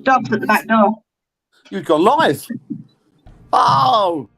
dog's at the back door. You've gone live. Oh.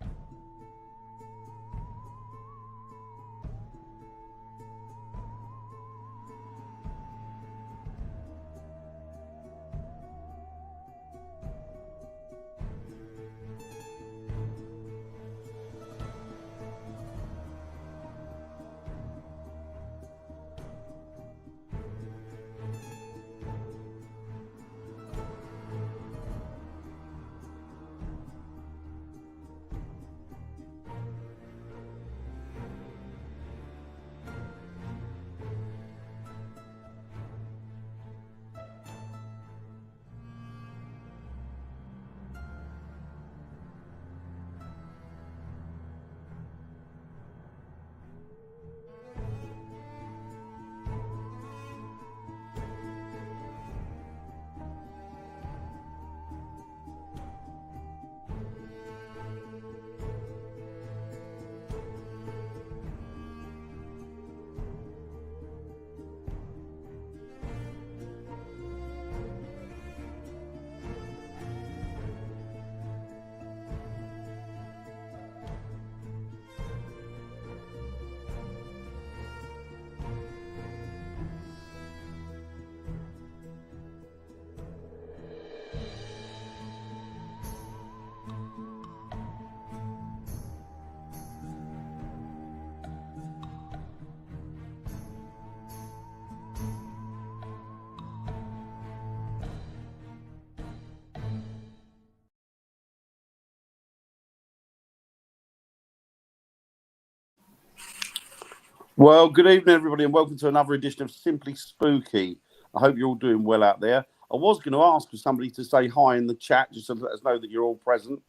Well, good evening, everybody, and welcome to another edition of Simply Spooky. I hope you're all doing well out there. I was going to ask for somebody to say hi in the chat, just to let us know that you're all present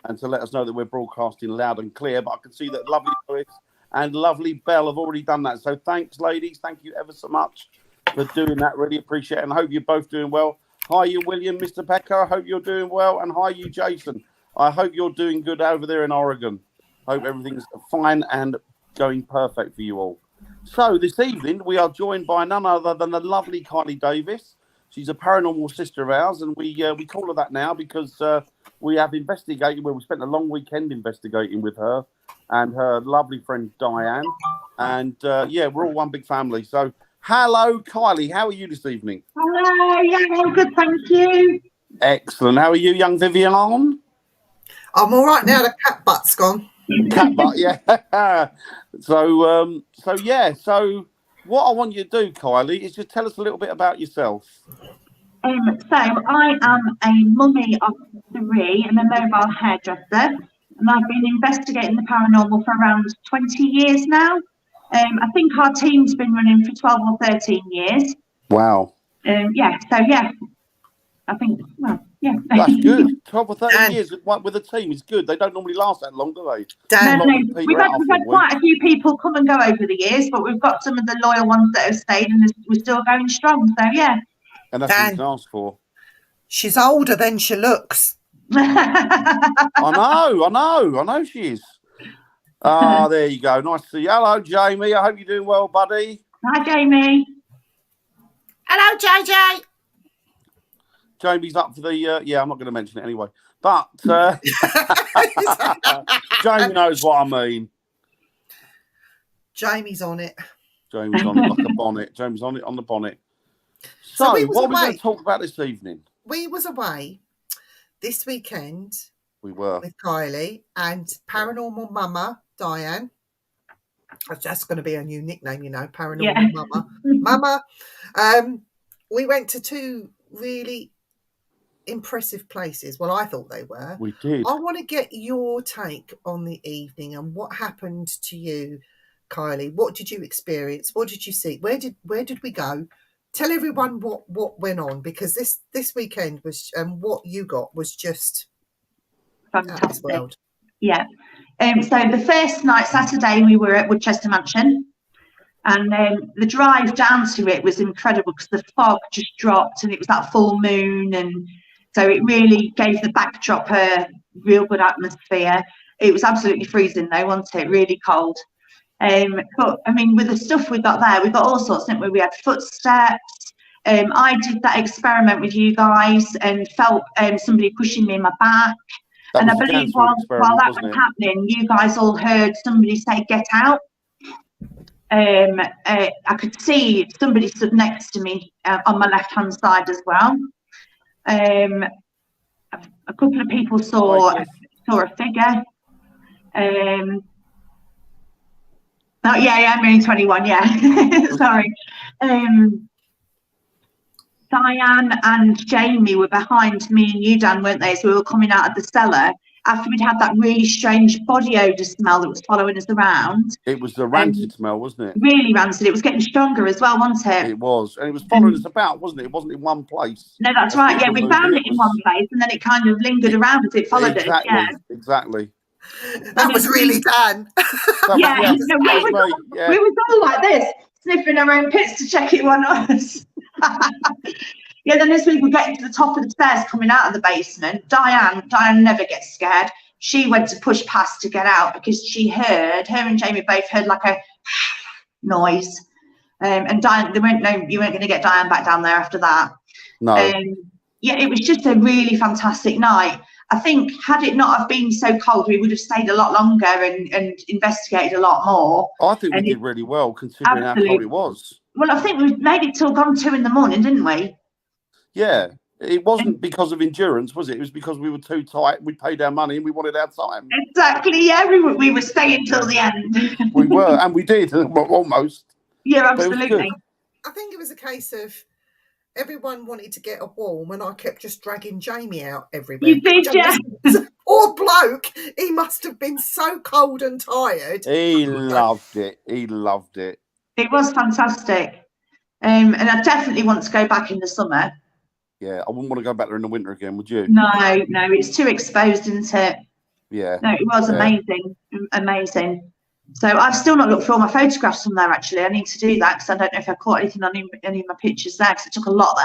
and to let us know that we're broadcasting loud and clear. But I can see that lovely Lois and lovely Belle have already done that. So thanks, ladies. Thank you ever so much for doing that. Really appreciate it. And I hope you're both doing well. Hi, you, William, Mr. Becker. I hope you're doing well. And hi, you, Jason. I hope you're doing good over there in Oregon. Hope everything's fine and going perfect for you all. So this evening we are joined by none other than the lovely Kylie Davies. She's a paranormal sister of ours, and we call her that now because we have investigated. Well, we spent a long weekend investigating with her and her lovely friend Diane, and we're all one big family. So hello, Kylie. How are you this evening? Hello. Yeah, I'm good, thank you. Excellent. How are you, young Vivian? I'm all right now. The cat butt's gone. Cat butt, yeah. So what I want you to do, Kylie, is just tell us a little bit about yourself. So I am a mummy of 3 and a mobile hairdresser, and I've been investigating the paranormal for around 20 years now. I think our team's been running for 12 or 13 years. Wow. I think, well, yeah. That's good. 12 or 13 years with a team is good. They don't normally last that long, do they? No. We've had quite a few people come and go over the years, but we've got some of the loyal ones that have stayed, and we're still going strong. So, yeah. And that's what you can ask for. She's older than she looks. I know she is. There you go. Nice to see you. Hello, Jamie. I hope you're doing well, buddy. Hi, Jamie. Hello, JJ. Jamie's up for the, I'm not going to mention it anyway. But Jamie knows what I mean. Jamie's on it. Jamie's on it like a bonnet. Jamie's on it on the bonnet. So what are we going to talk about this evening? We was away this weekend. We were. With Kylie and Paranormal Mama, Diane. That's going to be a new nickname, Paranormal Mama. Mama. We went to 2 really impressive places. Well, I thought they were. We did. I want to get your take on the evening and what happened to you, Kylie. What did you experience? What did you see? Where did we go? Tell everyone what went on, because this weekend was what you got was just fantastic. Yeah. So the first night, Saturday, we were at Woodchester Mansion. And the drive down to it was incredible because the fog just dropped and it was that full moon. And so it really gave the backdrop a real good atmosphere. It was absolutely freezing though, wasn't it? Really cold. But I mean, with the stuff we got there, we got all sorts, didn't we? We had footsteps, I did that experiment with you guys and felt somebody pushing me in my back. That and I was the believe Gansfield while that experiment, was happening, you guys all heard somebody say, "Get out." I could see somebody stood next to me on my left-hand side as well. A couple of people saw a figure. Oh yeah, I'm only 21. Yeah, sorry. Diane and Jamie were behind me and you, Dan, weren't they? So we were coming out of the cellar after we'd had that really strange body odour smell that was following us around. It was the rancid smell, wasn't it? Really rancid. It was getting stronger as well, wasn't it? It was. And it was following us about, wasn't it? It wasn't in one place. No, that's right. Yeah, we found it in one place and then it kind of lingered around as it followed us. Yeah. Exactly. That was really Dan. Yeah, we were all like this, sniffing our own pits to check it wasn't us. Yeah, then as we were getting to the top of the stairs coming out of the basement, Diane never gets scared. She went to push past to get out because her and Jamie both heard like a noise. And Diane, you weren't going to get Diane back down there after that. No. Yeah, it was just a really fantastic night. I think had it not have been so cold, we would have stayed a lot longer and investigated a lot more. I think we did really well considering how cold it was. Well, I think we made it till gone 2 a.m, didn't we? Yeah. It wasn't because of endurance, was it? It was because we were too tight. We paid our money and we wanted our time. Exactly. Yeah, we were staying till the end. We were, and we did almost. Yeah, absolutely. I think it was a case of everyone wanted to get a warm, and I kept just dragging Jamie out everywhere. You did, yeah. Poor bloke. He must have been so cold and tired. He loved it. He loved it. It was fantastic. And I definitely want to go back in the summer. Yeah, I wouldn't want to go back there in the winter again, would you? No, it's too exposed, isn't it? Yeah. No, it was amazing. So I've still not looked for all my photographs from there, actually. I need to do that because I don't know if I caught anything on any of my pictures there because I took a lot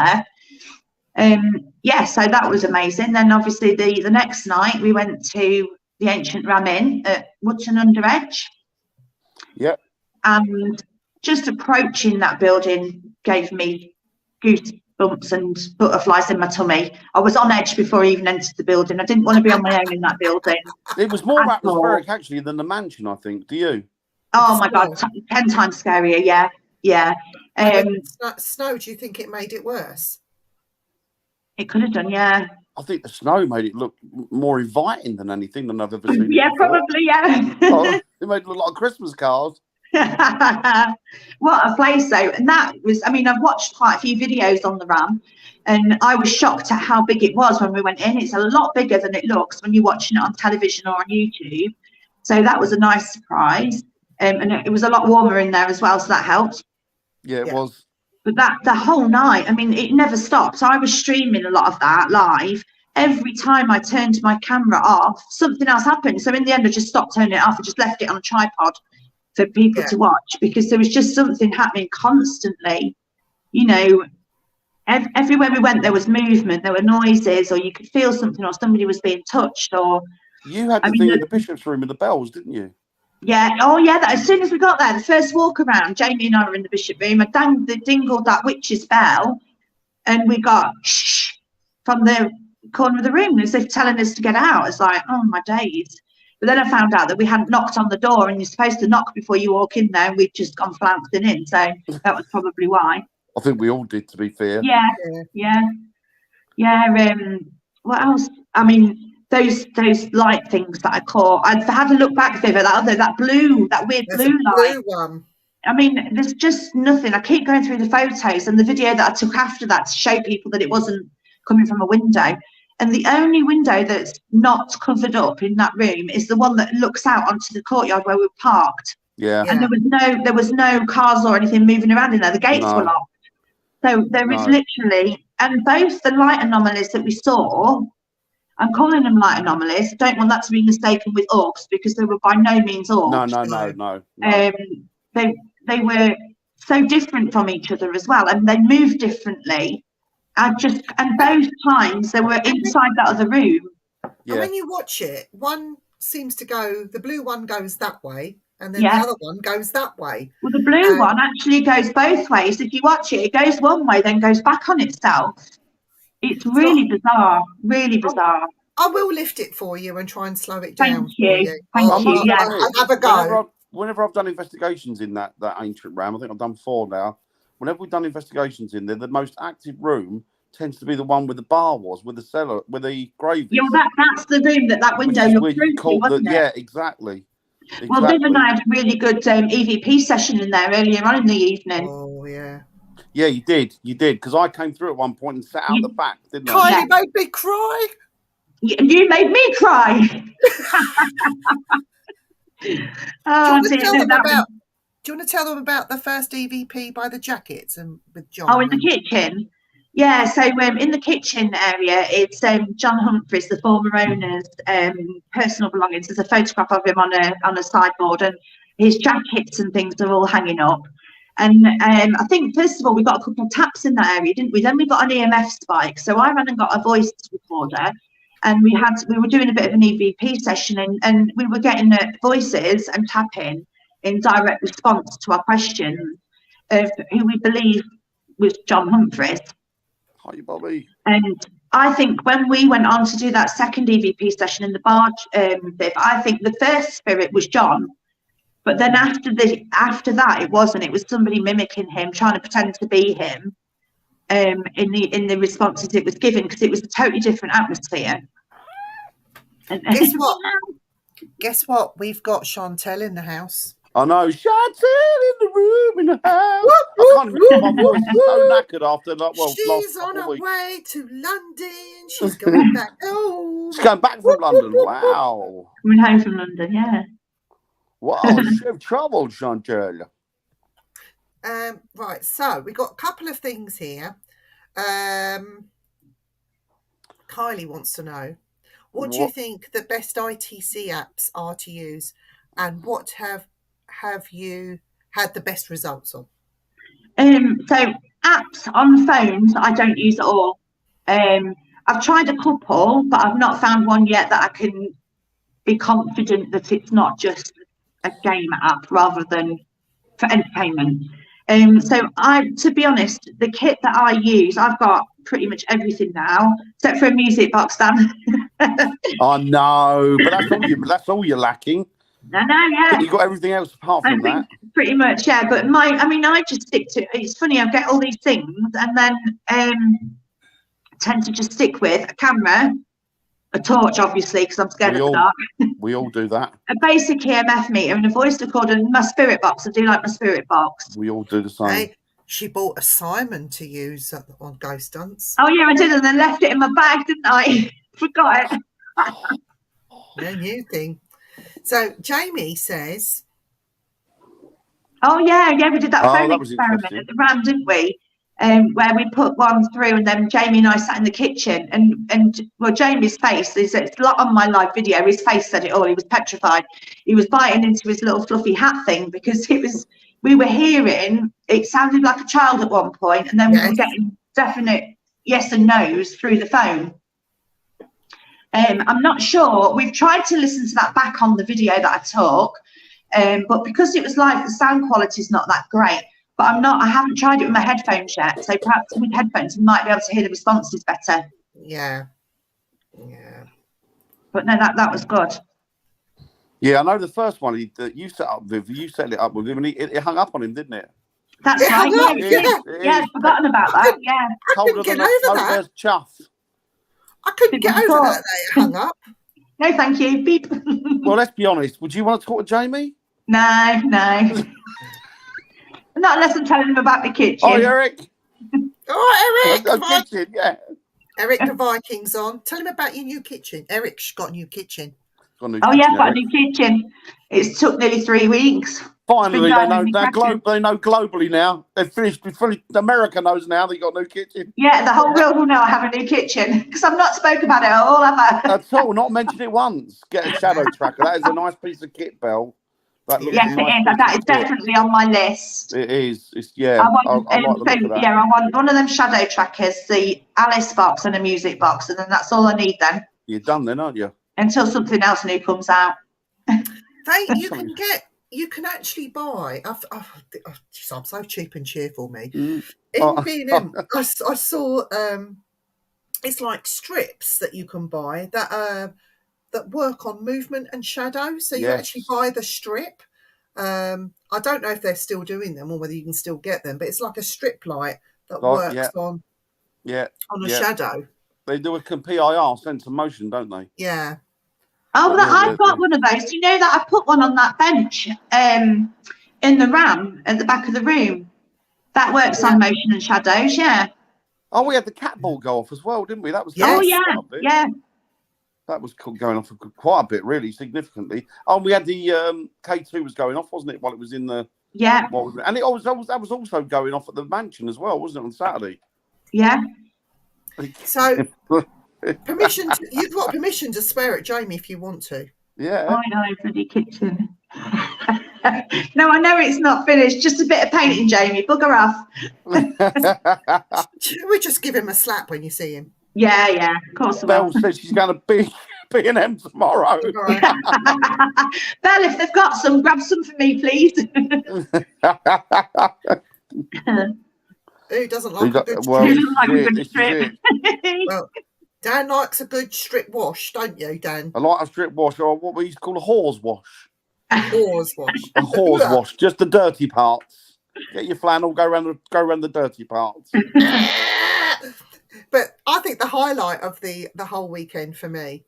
there. Yeah, so that was amazing. Then obviously the next night we went to the Ancient Ram Inn at Wootton Under Edge. Yep. And just approaching that building gave me goosebumps and butterflies in my tummy. I was on edge before I even entered the building. I didn't want to be on my own in that building. It was more atmospheric actually than the mansion, I think. Do you? Oh my God, 10 times scarier. Yeah. Snow, do you think it made it worse? It could have done, yeah. I think the snow made it look more inviting than anything than I've ever seen. Yeah, probably, yeah. Oh, it made it look like a Christmas card. What a place though. And that was, I mean, I've watched quite a few videos on the Ram and I was shocked at how big it was when we went in. It's a lot bigger than it looks when you're watching it on television or on YouTube. So that was a nice surprise. And it was a lot warmer in there as well, so that helped. Yeah, it was. But the whole night, I mean, it never stopped. So I was streaming a lot of that live. Every time I turned my camera off, something else happened. So in the end, I just stopped turning it off. I just left it on a tripod for people to watch because there was just something happening constantly. You know, everywhere we went, there was movement, there were noises, or you could feel something, or somebody was being touched. Or you had the thing in the bishop's room with the bells, didn't you? Yeah. Oh, yeah. That as soon as we got there, the first walk around, Jamie and I were in the bishop room. I dingled that witch's bell, and we got shh from the corner of the room as if telling us to get out. It's like, oh my days. But then I found out that we hadn't knocked on the door, and you're supposed to knock before you walk in there, and we'd just gone flouncing in. So that was probably why. I think we all did, to be fair. Yeah. What else? I mean, those light things that I caught. I had to look back, Viv, that weird blue light. One. I mean, there's just nothing. I keep going through the photos and the video that I took after that to show people that it wasn't coming from a window. And the only window that's not covered up in that room is the one that looks out onto the courtyard where we were parked. Yeah. And there was no cars or anything moving around in there. The gates were locked. So there is literally, and both the light anomalies that we saw, I'm calling them light anomalies. I don't want that to be mistaken with orbs because they were by no means orbs. No. They were so different from each other as well, and they moved differently. And both times they were inside that other room. Yeah. And when you watch it, one seems to go, the blue one goes that way, and then the other one goes that way. Well, the blue one actually goes both ways. If you watch it, it goes one way, then goes back on itself. It's really bizarre, really bizarre. I will lift it for you and try and slow it down for you. Thank you. Yeah. I'll have a go. Whenever I've done investigations in that ancient realm, I think I've done 4 now. Whenever we've done investigations in there, the most active room tends to be the one where the bar was, with the cellar, with the gravy. Yeah, that's the room that window looked through to, wasn't it? Yeah, exactly. Well, Viv and I had a really good EVP session in there earlier on in the evening. Oh, yeah. Yeah, you did, because I came through at one point and sat out the back, didn't I? Kylie made me cry. You made me cry. Do you want to tell them about the first EVP by the jackets and with John? Oh, in the kitchen? Yeah, so in the kitchen area, it's John Humphries, the former owner's personal belongings. There's a photograph of him on a sideboard, and his jackets and things are all hanging up. And I think, first of all, we got a couple of taps in that area, didn't we? Then we got an EMF spike. So I ran and got a voice recorder, and we were doing a bit of an EVP session, and we were getting voices and tapping in direct response to our questions of who we believe was John Humphries. Hi, Bobby. And I think when we went on to do that second EVP session in the barge, Viv, I think the first spirit was John. But then after that, it wasn't. It was somebody mimicking him, trying to pretend to be him in the responses it was given, because it was a totally different atmosphere. Guess what? We've got Chantel in the house. I know, Chantel in the room in the house. I can't remember, my voice is so knackered after she's on her way to London. She's going back home. She's going back from London. Wow. Coming home from London, yeah. Wow, you've travelled, Chantel. Right, so we got a couple of things here. Kylie wants to know, what do you think the best ITC apps are to use, and what have you had the best results on? So apps on phones, I don't use at all. I've tried a couple, but I've not found one yet that I can be confident that it's not just a game app rather than for entertainment. So to be honest, the kit that I use, I've got pretty much everything now, except for a music box, Dan. I know, but that's all you're lacking. I know, yeah. You got everything else apart from that. Pretty much, yeah. But I just stick to. It's funny, I get all these things, and then tend to just stick with a camera, a torch, obviously, because I'm scared of the dark. We all do that. A basic EMF meter and a voice recorder, and my spirit box. I do like my spirit box. We all do the same. Hey, she bought a Simon to use on ghost stunts. Oh yeah, I did, and then left it in my bag, didn't I? Forgot it. No new thing. So Jamie says, "Oh yeah, we did that phone experiment at the Ram, didn't we? Where we put one through, and then Jamie and I sat in the kitchen, and Jamie's face it's a lot on my live video. His face said it all. He was petrified. He was biting into his little fluffy hat thing, because we were hearing it sounded like a child at one point, and then we were getting definite yes and no's through the phone. I'm not sure. We've tried to listen to that back on the video that I took, but because it was live, the sound quality is not that great. But I haven't tried it with my headphones yet. So perhaps with headphones, we might be able to hear the responses better. Yeah. But no, that was good. Yeah, I know the first one that you set up, Viv. You set it up with him, and it hung up on him, didn't it? That's right. Yeah, I've forgotten about that. Yeah. I couldn't get over that. Chuff. I couldn't get over that. It hung up. No, thank you. Beep. Well, let's be honest. Would you want to talk to Jamie? No. Not unless I'm telling him about the kitchen. Oh, Eric. Oh, Eric. The kitchen, yeah. Eric, the Vikings on. Tell him about your new kitchen. Eric's got a new kitchen. I've got a new kitchen. It's took nearly 3 weeks. Finally, they know globally now. They've finished. America knows now they got a new kitchen. Yeah, the whole world will know I have a new kitchen, because I've not spoken about it at all, have I? At all, not mentioned it once. Get a shadow tracker. That is a nice piece of kit, Belle. Yes, it is. That is definitely on my list. It is. I want one of them shadow trackers, the Alice box, and a music box, and then that's all I need then. You're done then, aren't you? Until something else new comes out. You you can actually buy. Geez, I'm so cheap and cheerful, me. Mm. In B&M, I saw it's like strips that you can buy that work on movement and shadow. So you actually buy the strip. I don't know if they're still doing them or whether you can still get them, but it's like a strip light that works on a shadow. They do a PIR, sense of motion, don't they? Yeah. Oh, I've got one of those. You know that I put one on that bench in the RAM at the back of the room. That works on motion and shadows, yeah. Oh, we had the cat ball go off as well, didn't we? That was yeah. That was going off quite a bit, really significantly. Oh, we had the K2 was going off, wasn't it? While it was in the and that was also going off at the mansion as well, wasn't it, on Saturday? Yeah. So you've got permission to swear at Jamie if you want to. Yeah. I know, bloody kitchen. No, I know it's not finished. Just a bit of painting, Jamie. Bugger off. We just give him a slap when you see him. Yeah, of course. Belle says she's going to B&M tomorrow. Belle, if they've got some, grab some for me, please. Who doesn't like a good strip? Well, Dan likes a good strip wash, don't you, Dan? I like a strip wash, or what we used to call a hose wash. Hose wash. A hose wash, just the dirty parts. Get your flannel, go around the dirty parts. But I think the highlight of the whole weekend for me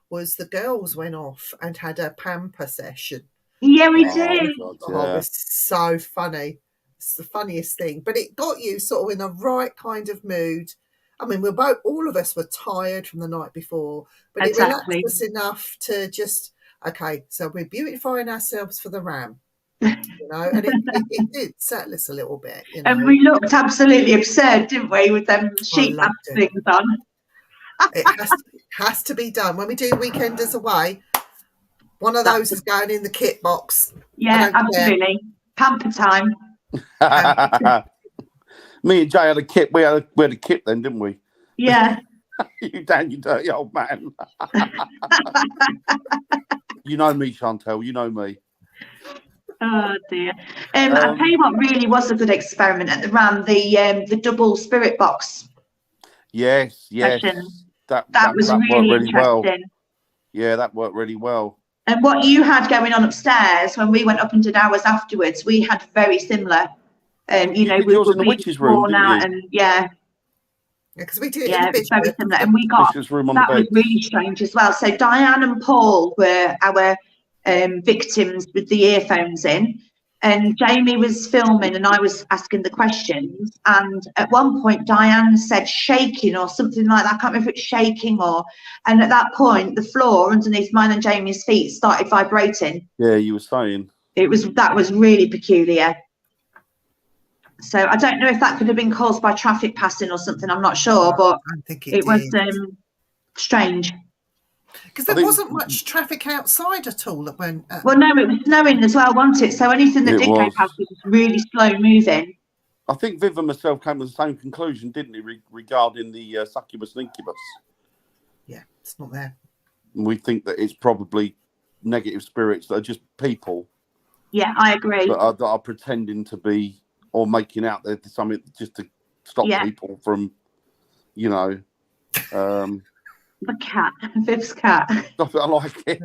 was the girls went off and had a pamper session. Yeah, we did. God, it was so funny. It's the funniest thing. But it got you sort of in the right kind of mood. I mean, all of us were tired from the night before, but it relaxed us enough to just, okay, so we're beautifying ourselves for the RAM. You know, and it did settle us a little bit. You know? And we looked absolutely absurd, didn't we, with them sheet mask things on? It has to be done. When we do Weekenders Away, one of those is going in the kit box. Yeah, absolutely. Pamper time. Me and Jay had a kit. We had a kit then, didn't we? Yeah. You Dan, you dirty old man. You know me, Chantel. You know me. Oh dear. I'll tell you what really was a good experiment at the RAM, the double spirit box. Yes. Session. That was really interesting. Well. Yeah, that worked really well. And what you had going on upstairs when we went up and did ours afterwards, we had very similar. You know, we were in the witch's room, worn out, and because we did. Yeah, it was very similar, and we got that was really strange as well. So Diane and Paul were our victims with the earphones in, and Jamie was filming and I was asking the questions, and at one point Diane said shaking or something like that. I can't remember if it's shaking and at that point the floor underneath mine and Jamie's feet started vibrating. Yeah, you were saying that was really peculiar. So I don't know if that could have been caused by traffic passing or something, I'm not sure, but I think it was strange. Because there wasn't much traffic outside at all that went. Well, no, it was snowing as well, wasn't it? So anything that did go past was really slow moving. I think Viv and myself came to the same conclusion, didn't we, regarding the succubus and incubus? Yeah, it's not there. And we think that it's probably negative spirits that are just people. Yeah, I agree. That are pretending to be or making out that there's something just to stop people from, you know. The cat, Viv's cat. I like it.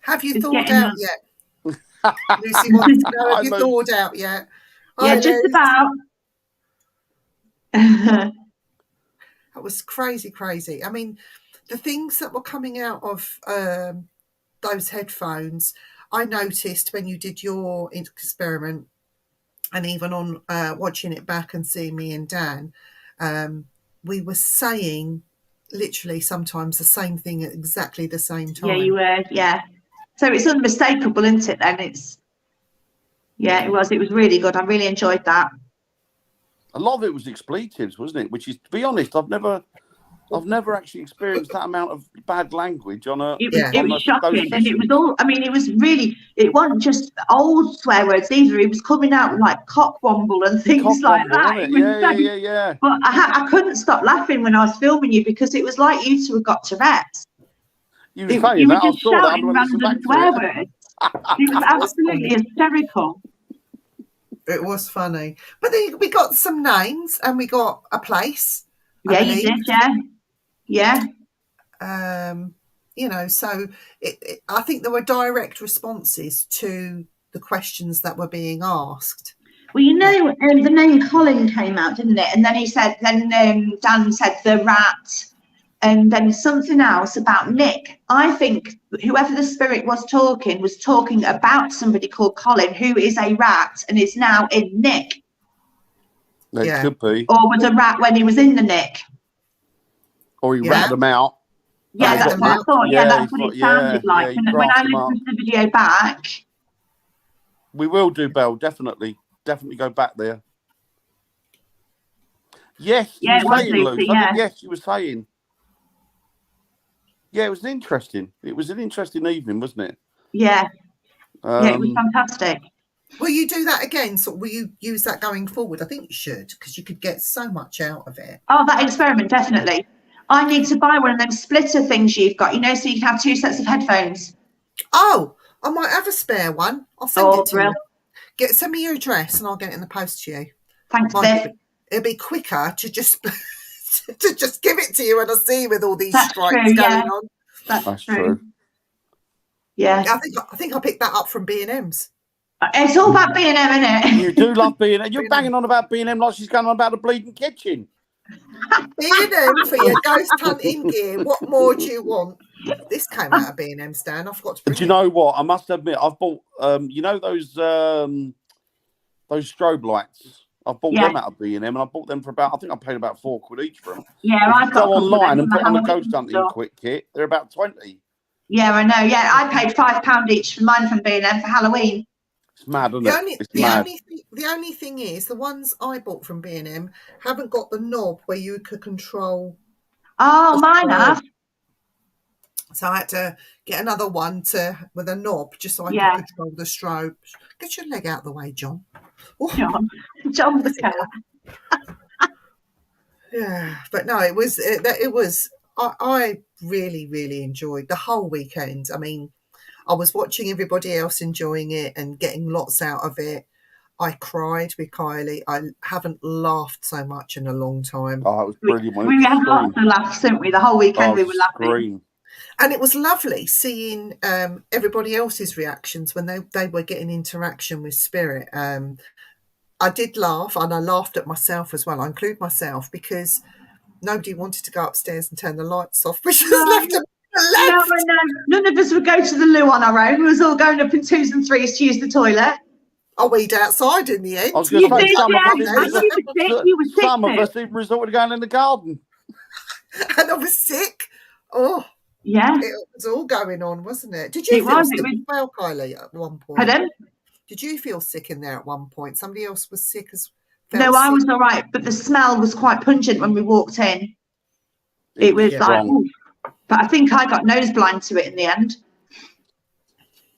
Have you thawed out yet? Lucy wants to know, have you thawed out yet? Yeah, just about. That was crazy. I mean, the things that were coming out of those headphones, I noticed when you did your experiment, and even on watching it back and seeing me and Dan, we were saying literally sometimes the same thing at exactly the same time. Yeah, you were. Yeah. So it's unmistakable, isn't it? Then it was. It was really good. I really enjoyed that. A lot of it was expletives, wasn't it? Which is, to be honest, I've never actually experienced that amount of bad language on a. It was shocking, and it was all. I mean, it was really. It wasn't just old swear words either. It was coming out like cockwomble and things like that. Yeah. But I couldn't stop laughing when I was filming you because it was like you two had got Tourette's. You were saying that. I saw that. I'm going to listen back to swear it. words. It was absolutely hysterical. It was funny. But then we got some names and we got a place. Yeah, you did, yeah. You know, so I think there were direct responses to the questions that were being asked. Well, you know, the name Colin came out, didn't it? And then he said, Dan said the rat, and then something else about Nick. I think whoever the spirit was talking about somebody called Colin, who is a rat and is now in Nick. It could be. Or was a rat when he was in the Nick. Or he ratted them out. Yeah, that's what I thought. Yeah, that's what it sounded like. And when I listened to the video back. We will do, Belle, definitely. Definitely go back there. Yes, yeah, you were saying, Lucy, yes, you were saying. Yeah, it was interesting. It was an interesting evening, wasn't it? Yeah. Yeah, it was fantastic. Will you do that again? So will you use that going forward? I think you should, because you could get so much out of it. Oh, that experiment, definitely. I need to buy one of them splitter things you've got, you know, so you can have 2 sets of headphones. Oh, I might have a spare one. I'll send it to you. Send me your address and I'll get it in the post to you. Thanks, Viv. It'll be quicker to just to just give it to you when I see you with all these strikes going on. That's true. Yeah. I think I picked that up from B&M's. It's all about B&M, isn't it? You do love B&M. You're banging on about B&M like she's going on about a bleeding kitchen. B&M for your ghost hunting gear. What more do you want? This came out of B&M, Stan. I forgot to bring Do you know what? I must admit, I've bought, you know, those strobe lights. I've bought them out of B&M, and I bought them for I think I paid about £4 each for them. Yeah, I've got go online and put on a ghost hunting quick kit. They're about 20. Yeah, I know. Yeah, I paid £5 each for mine from B&M for Halloween. It's mad, isn't it? The only thing is, the ones I bought from B&M haven't got the knob where you could control. Oh, mine have. So I had to get another one with a knob just so I could control the strobe. Get your leg out of the way, John. John the cat. Yeah, but no, it was. I really, really enjoyed the whole weekend. I mean, I was watching everybody else enjoying it and getting lots out of it. I cried with Kylie. I haven't laughed so much in a long time. Oh, it was brilliant. We had lots of laughs, didn't we? The whole weekend we were laughing. And it was lovely seeing everybody else's reactions when they were getting interaction with Spirit. I did laugh, and I laughed at myself as well. I include myself because nobody wanted to go upstairs and turn the lights off, which was left. No, none of us would go to the loo on our own. We was all going up in 2s and 3s to use the toilet. I weed outside in the end. I was going to say, some of us even resorted to going in the garden. And I was sick. Oh. Yeah. It was all going on, wasn't it? Did you feel sick as well, Kylie, at one point? Pardon? Did you feel sick in there at one point? Somebody else was sick as well? No, I was all right, but the smell was quite pungent when we walked in. It was like, but I think I got nose blind to it in the end.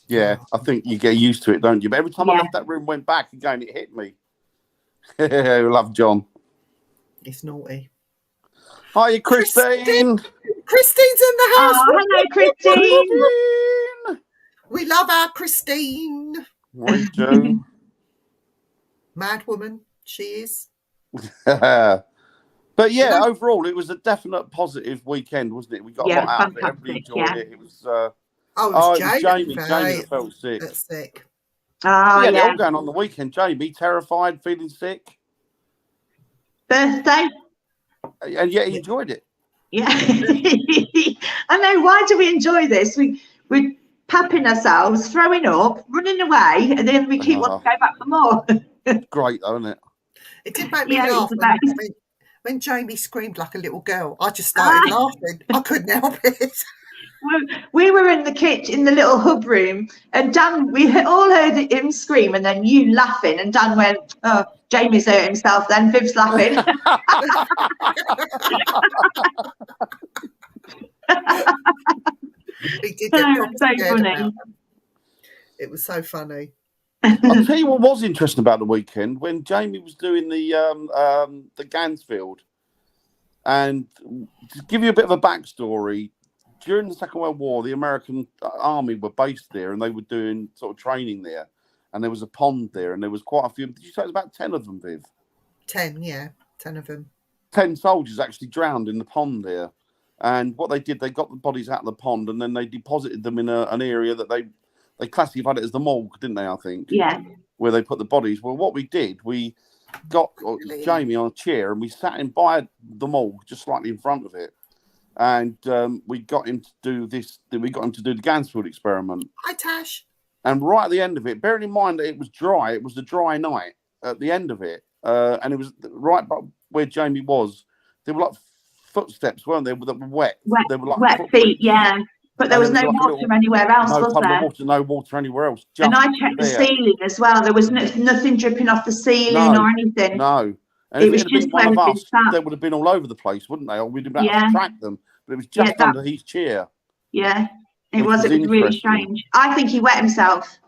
Yeah, I think you get used to it, don't you? But every time I left that room, went back again, it hit me. Love John. It's naughty. Hi, Christine. Christine's in the house. Oh, hello, Christine. We love our Christine. We do. Mad woman, she is. But yeah, overall, it was a definite positive weekend, wasn't it? We got a lot out of it. Everybody enjoyed it. It was. It was Jamie. Jamie felt sick. Oh, yeah, they're all going on the weekend. Jamie, terrified, feeling sick. Birthday. And yet he enjoyed it. Yeah. I know. Why do we enjoy this? We're papping ourselves, throwing up, running away, and then we keep wanting to go back for more. Great, though, isn't it? It did make me laugh when Jamie screamed like a little girl. I just started laughing. I couldn't help it. We were in the kitchen, in the little hub room, and Dan, we all heard him scream, and then you laughing, and Dan went, "Oh, Jamie's hurt himself then, Viv's laughing." He did get so funny. It was so funny. I'll tell you what was interesting about the weekend, when Jamie was doing the Gansfield, and to give you a bit of a backstory, during the Second World War, the American army were based there, and they were doing sort of training there. And there was a pond there, and there was quite a few. Did you say it was about 10 of them, Viv? 10, yeah, 10 of them. 10 soldiers actually drowned in the pond there. And what they did, they got the bodies out of the pond, and then they deposited them in an area that they classified it as the morgue, didn't they, I think? Yeah. Where they put the bodies. Well, what we did, we got Jamie on a chair, and we sat him by the morgue, just slightly in front of it. And we got him to do this. We got him to do the Gansfield experiment. Hi, Tash. And right at the end of it, bearing in mind that it was dry, it was a dry night at the end of it. And it was right where Jamie was. There were like footsteps, weren't there, that were wet? They were like wet feet, yeah. But there was no water anywhere else, was there? No water anywhere else. And I checked the ceiling as well. There was nothing dripping off the ceiling or anything. No. And it if was it had just been one of us, they would have been all over the place, wouldn't they? Or we'd have been able to track them. But it was just under his chair. Yeah, it was really strange. I think he wet himself.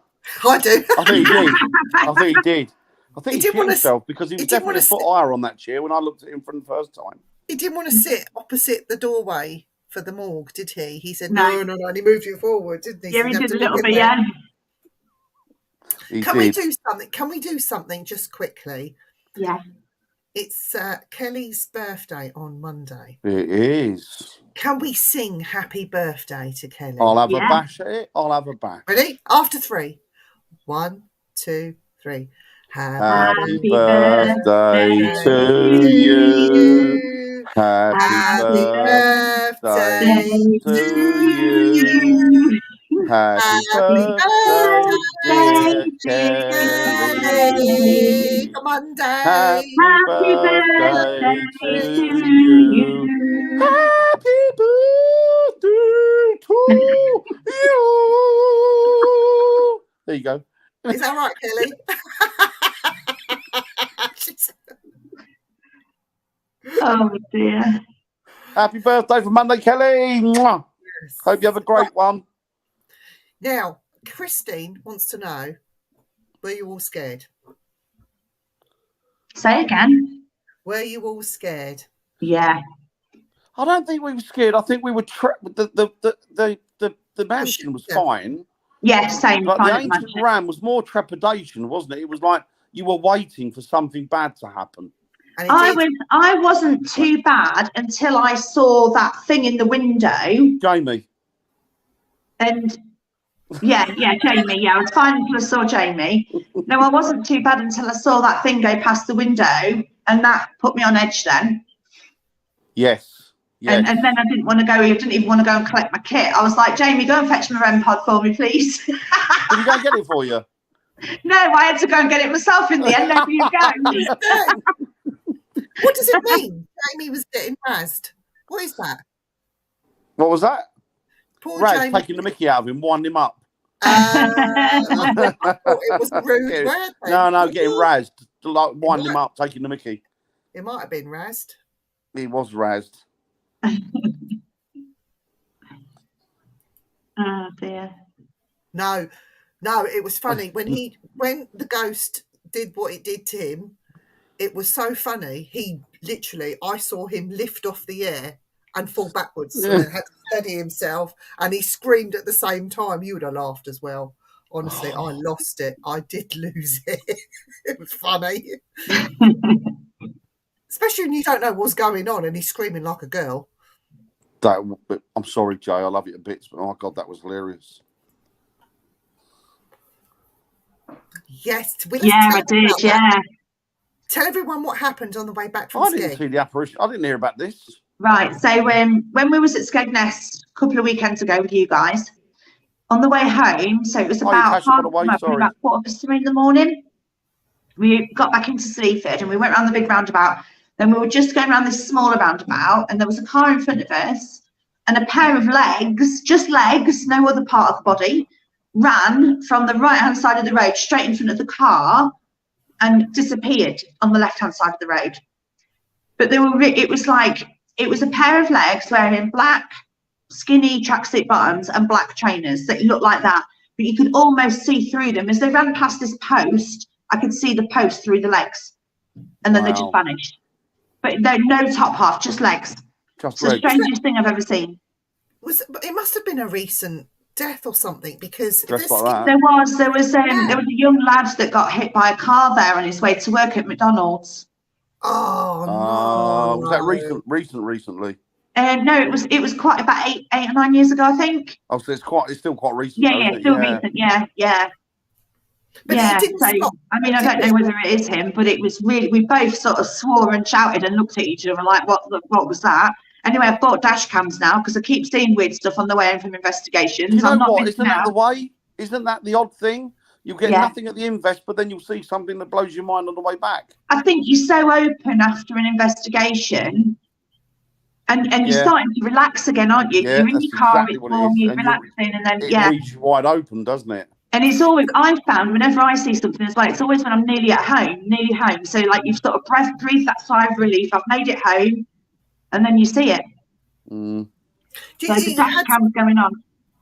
I do. I think he did. I think he did. I think he shit himself because he was definitely a foot higher on that chair when I looked at him for the first time. He didn't want to sit opposite the doorway for the morgue, did he? He said, no. And he moved you forward, didn't he? Yeah, he did a little bit, yeah. Can we do something? Can we do something just quickly? Yeah. It's Kelly's birthday on Monday. It is. Can we sing happy birthday to Kelly? I'll have a bash at it. I'll have a bash. Ready? After 3. 1, 2, 3. Happy birthday to you. Happy birthday to you. Happy birthday, Kelly. Come on, Dave. Happy birthday to you. Happy birthday to you. There you go. Is that right, Kelly? Oh dear. Happy birthday for Monday, Kelly. Mwah. Yes. Hope you have a great one. Now, Christine wants to know, were you all scared? Say again. Were you all scared? Yeah. I don't think we were scared. I think we were the mansion was fine. Yeah, same. But the ancient ram was more trepidation, wasn't it? It was like you were waiting for something bad to happen. I wasn't too bad until I saw that thing in the window. Jamie. And Jamie. Yeah, I was fine until I saw Jamie. No, I wasn't too bad until I saw that thing go past the window, and that put me on edge then. Yes. And then I didn't want to go. I didn't even want to go and collect my kit. I was like, Jamie, go and fetch my REM pod for me, please. Did you go and get it for you? No, I had to go and get it myself in the end. There you go. What does it mean? Jamie was getting razzed. What is that? What was that? Poor Raz Jamie. Taking the mickey out of him, winding him up. I thought it was a rude word. No, getting razzed. Like winding him up, taking the mickey. It might have been razzed. He was razzed. Oh dear. No, it was funny when the ghost did what it did to him. It was so funny. I saw him lift off the air and fall backwards. So he had to steady himself, and he screamed at the same time. You would have laughed as well. Honestly, I lost it. I did lose it. It was funny. Especially when you don't know what's going on and he's screaming like a girl. I'm sorry, Jay. I love you to bits, but oh my God, that was hilarious. Yes. I did, yeah. Tell everyone what happened on the way back from Skeg. I didn't see the apparition. I didn't hear about this. Right. So when we was at Skegness a couple of weekends ago with you guys, on the way home, so it was about 3:15 in the morning, we got back into Sleaford and we went around the big roundabout. Then we were just going around this smaller roundabout, and there was a car in front of us, and a pair of legs, just legs, no other part of the body, ran from the right-hand side of the road straight in front of the car and disappeared on the left-hand side of the road. But it was a pair of legs wearing black, skinny tracksuit bottoms and black trainers that looked like that, but you could almost see through them. As they ran past this post, I could see the post through the legs, and then they just vanished. But no top half, just legs. Just it's the strangest thing I've ever seen. It must have been a recent death or something, because Dressed like that. There was a young lad that got hit by a car there on his way to work at McDonald's. Oh no! Was that recently? No, it was quite about 8 or 9 years ago, I think. Oh, so it's still quite recent. Yeah, still recent. Yeah. But yeah, it didn't stop. I mean, I don't know whether it is him, but it was really, we both sort of swore and shouted and looked at each other like, what was that? Anyway, I've bought dash cams now because I keep seeing weird stuff on the way home from investigations. You know what? Isn't that the way? Isn't that the odd thing? You get nothing at the invest, but then you'll see something that blows your mind on the way back. I think you're so open after an investigation, and you're starting to relax again, aren't you? Yeah, you're in your car, it's warm, you're relaxing, and then it leaves you wide open, doesn't it? And it's always, I've found, whenever I see something as well, it's always when I'm nearly home. So like you've sort of breathed that sigh of relief. I've made it home, and then you see it. Mm. So the dash cam's going on.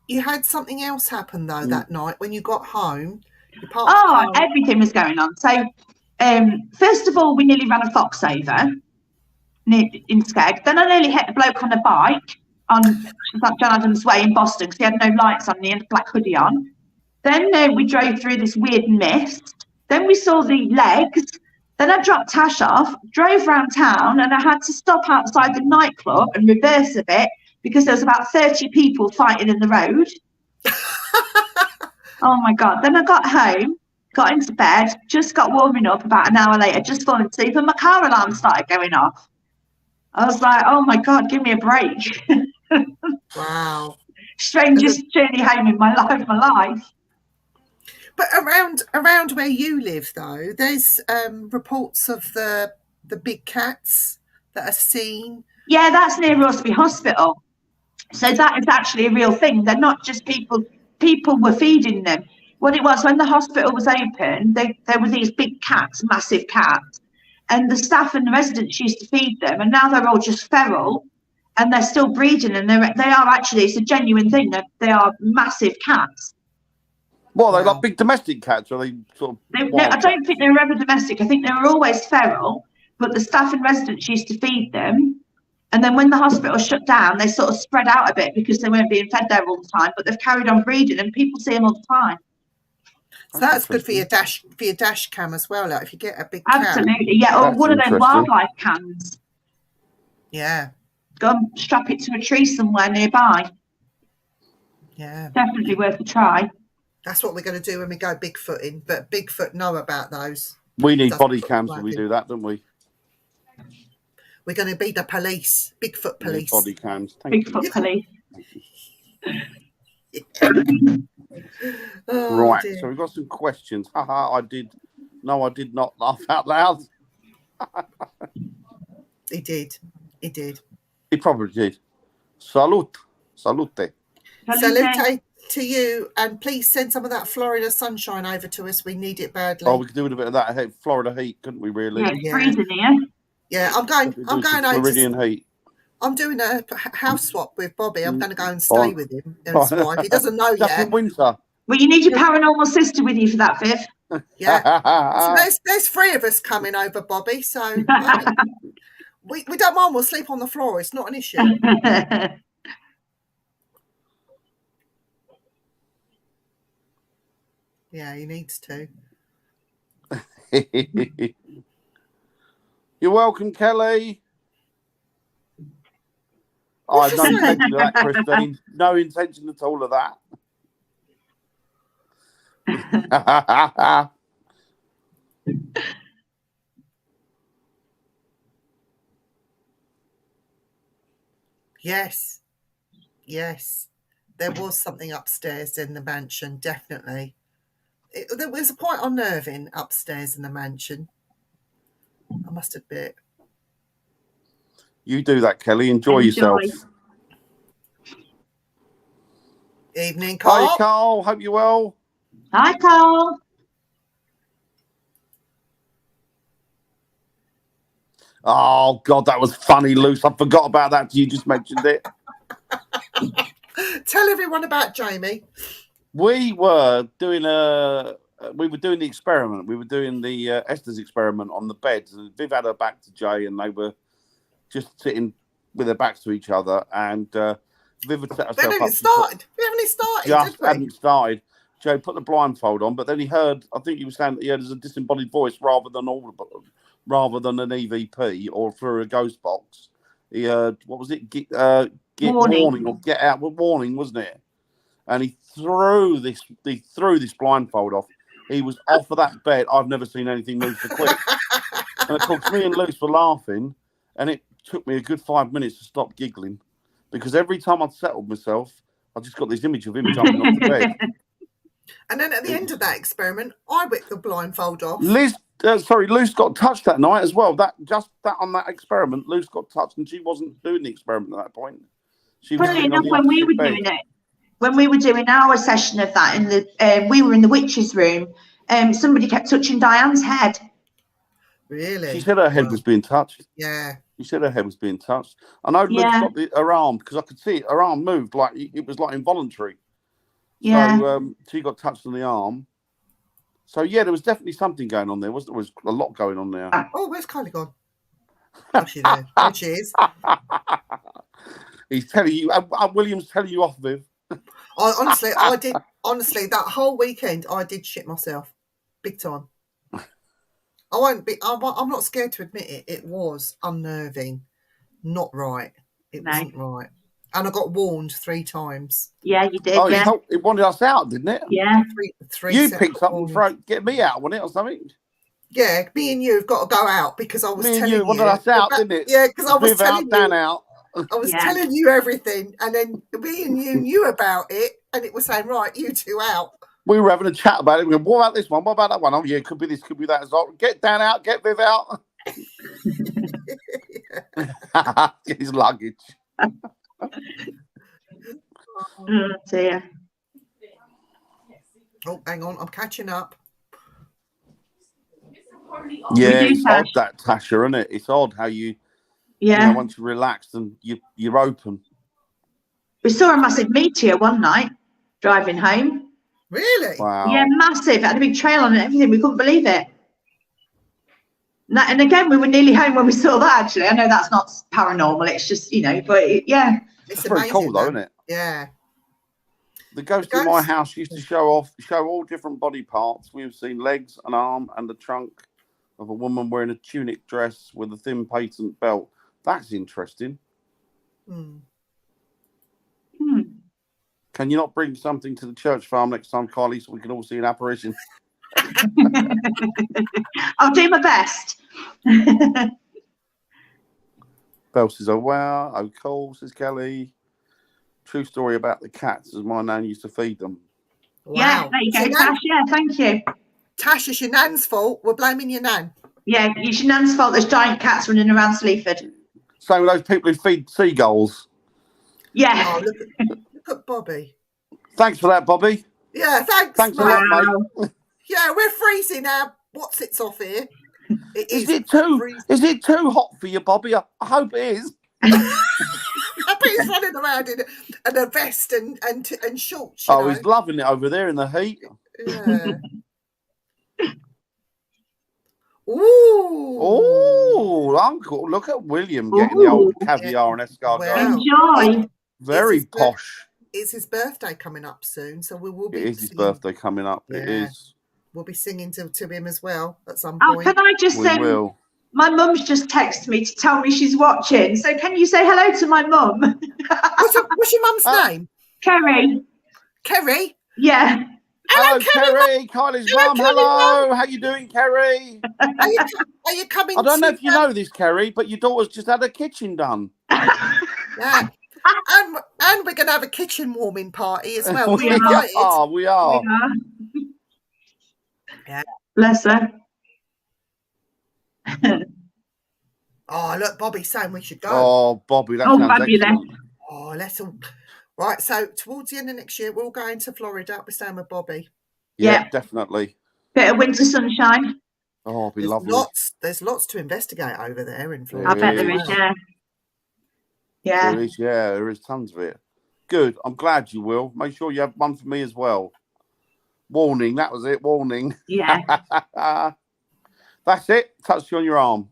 You had something else happen though that night when you got home. Everything was going on. So first of all, we nearly ran a fox over in Skeg. Then I nearly hit a bloke on a bike on John Adams Way in Boston because he had no lights on and he had a black hoodie on. Then we drove through this weird mist. Then we saw the legs. Then I dropped Tash off, drove round town, and I had to stop outside the nightclub and reverse a bit because there was about 30 people fighting in the road. Oh, my God. Then I got home, got into bed, just got warming up about an hour later, just falling asleep, and my car alarm started going off. I was like, oh, my God, give me a break. Wow. Strangest journey home in my life. But around where you live, though, there's reports of the big cats that are seen. Yeah, that's near Rossby Hospital. So that is actually a real thing. They're not just people. People were feeding them. What it was, when the hospital was open, there were these big cats, massive cats, and the staff and the residents used to feed them. And now they're all just feral, and they're still breeding, and they are actually, it's a genuine thing. They are massive cats. Well, are they like big domestic cats? Or are they sort of? I don't think they were ever domestic. I think they were always feral, but the staff and residents used to feed them. And then when the hospital shut down, they sort of spread out a bit because they weren't being fed there all the time. But they've carried on breeding, and people see them all the time. So that's good for your dash cam as well. Like if you get a big cat. Absolutely, yeah, or one of those wildlife cams. Yeah. Go and strap it to a tree somewhere nearby. Yeah. Definitely worth a try. That's what we're going to do when we go Bigfooting. But Bigfoot know about those. We need body cams when we do that, don't we? We're going to be the police, Bigfoot police. Body cams. Bigfoot police. Right, dear. So we've got some questions. I did not laugh out loud. He did. He probably did. Salute. Salute to you, and please send some of that Florida sunshine over to us. We need it badly. Oh, we could do with a bit of that Florida heat, couldn't we? Really? Yeah, it's freezing here. Yeah, I'm going over. Floridian heat. I'm doing a house swap with Bobby. I'm going to go and stay with him and his wife. He doesn't know yet. In winter. Well, you need your paranormal sister with you for that, Viv. Yeah. So there's 3 of us coming over, Bobby. So we don't mind. We'll sleep on the floor. It's not an issue. Yeah, he needs to. You're welcome, Kelly. I have no intention of that, Christine. No intention at all of that. Yes. There was something upstairs in the mansion, definitely. There was quite unnerving upstairs in the mansion, I must admit. You do that, Kelly. Enjoy yourself. Evening, Carl. Hi, Carl. Hope you're well. Hi, Carl. Oh, God, that was funny, Luce. I forgot about that. You just mentioned it. Tell everyone about Jamie. We were doing the experiment. We were doing the Esther's experiment on the beds. And Viv had her back to Jay, and they were just sitting with their backs to each other. And Viv had set We herself haven't up. started. We haven't started, Just did we? hadn't started. Joe put the blindfold on, but then he heard, I think he was saying that he heard as a disembodied voice rather than audible, rather than an EVP or through a ghost box. He heard, what was it? Get warning or get out with warning, wasn't it? And he threw this blindfold off. He was off of that bed. I've never seen anything move so quick. And of course, me and Luce were laughing, and it took me a good 5 minutes to stop giggling because every time I'd settled myself, I just got this image of him jumping off the bed. And then at the end of that experiment, I whipped the blindfold off. Luce got touched that night as well. On that experiment, Luce got touched, and she wasn't doing the experiment at that point. She was Funny enough, when we were doing it, when we were doing our session of that, we were in the witch's room. Somebody kept touching Diane's head. Really? She said her head was being touched. Yeah. She said her head was being touched. I know Luce got her arm because I could see it. Her arm moved like it was like involuntary. Yeah. So she got touched on the arm. So yeah, there was definitely something going on there. There was a lot going on there. Oh, where's Kylie gone? Oh, she's there. There she is. He's telling you. William's telling you off, Viv. Honestly, I did. Honestly, that whole weekend, I did shit myself, big time. I won't be. I'm not scared to admit it. It was unnerving, not right. It wasn't right, and I got warned 3 times. Yeah, you did. Oh, yeah. it wanted us out, didn't it? Yeah. Three you picked up and get me out, wasn't it, or something? Yeah, me and you have got to go out because I was telling you. wanted us out, didn't it? Yeah, because I was telling you. Dan out. I was telling you everything, and then me and you knew about it, and it was saying, right, you 2 out. We were having a chat about it. We were, what about this one? What about that one? Oh, yeah, could be this, could be that as well. Get Dan out, get Viv out. Get his luggage. Oh, dear. Oh, hang on, I'm catching up. Yeah, it's odd that, Tasha, isn't it? It's odd how you once you're relaxed and you're open. We saw a massive meteor one night driving home. Really? Wow. Yeah, massive. It had a big trail on it and everything. We couldn't believe it. And again, we were nearly home when we saw that, actually. I know that's not paranormal. It's just, but yeah. It's very cool, though, isn't it? Yeah. The ghost in my house used to show all different body parts. We've seen legs, an arm, and the trunk of a woman wearing a tunic dress with a thin patent belt. That's interesting. Can you not bring something to the church farm next time, Kylie, so we can all see an apparition? I'll do my best. Bell says, oh, wow. Oh, cool, says Kelly. True story about the cats, as my nan used to feed them. Wow. Yeah, there you go, Tash. Yeah, thank you. Tash, it's your nan's fault. We're blaming your nan. Yeah, it's your nan's fault. There's giant cats running around Sleaford. Same with those people who feed seagulls. Yeah. Oh, look at Bobby. Thanks for that, Bobby. Yeah, thanks a lot, mate. Yeah, we're freezing our what's-its off here. Is it too hot for you, Bobby? I hope it is. I bet he's running around in a vest and shorts. Oh, he's loving it over there in the heat. Yeah. Ooh, Uncle! Look at William getting the old caviar and escargot. Well, enjoy. Very posh. It's his birthday coming up soon, so we will be. It is his birthday coming up. Yeah. It is. We'll be singing to him as well at some point. Oh, can I just say? My mum's just texted me to tell me she's watching. So can you say hello to my mum? What's your mum's name? Kerry. Kerry? Yeah. Hello, Kerry. Kylie's mum. Hello. How you doing, Kerry? Are you coming? I don't know if you know this, Kerry, but your daughter's just had her kitchen done. Yeah. And we're going to have a kitchen warming party as well. We are. Yeah. Bless her. Oh, look, Bobby's saying we should go. Oh, Bobby, that sounds fabulous. Excellent. Oh, let's all... Right, so towards the end of next year, we're all going to Florida. We're staying with Bobby. Yeah, definitely. Bit of winter sunshine. Oh, it'll be lovely. There's lots to investigate over there in Florida. I bet there is, yeah. Yeah. There is tons of it. Good. I'm glad you will. Make sure you have one for me as well. Warning, that was it. Warning. Yeah. That's it. Touch you on your arm.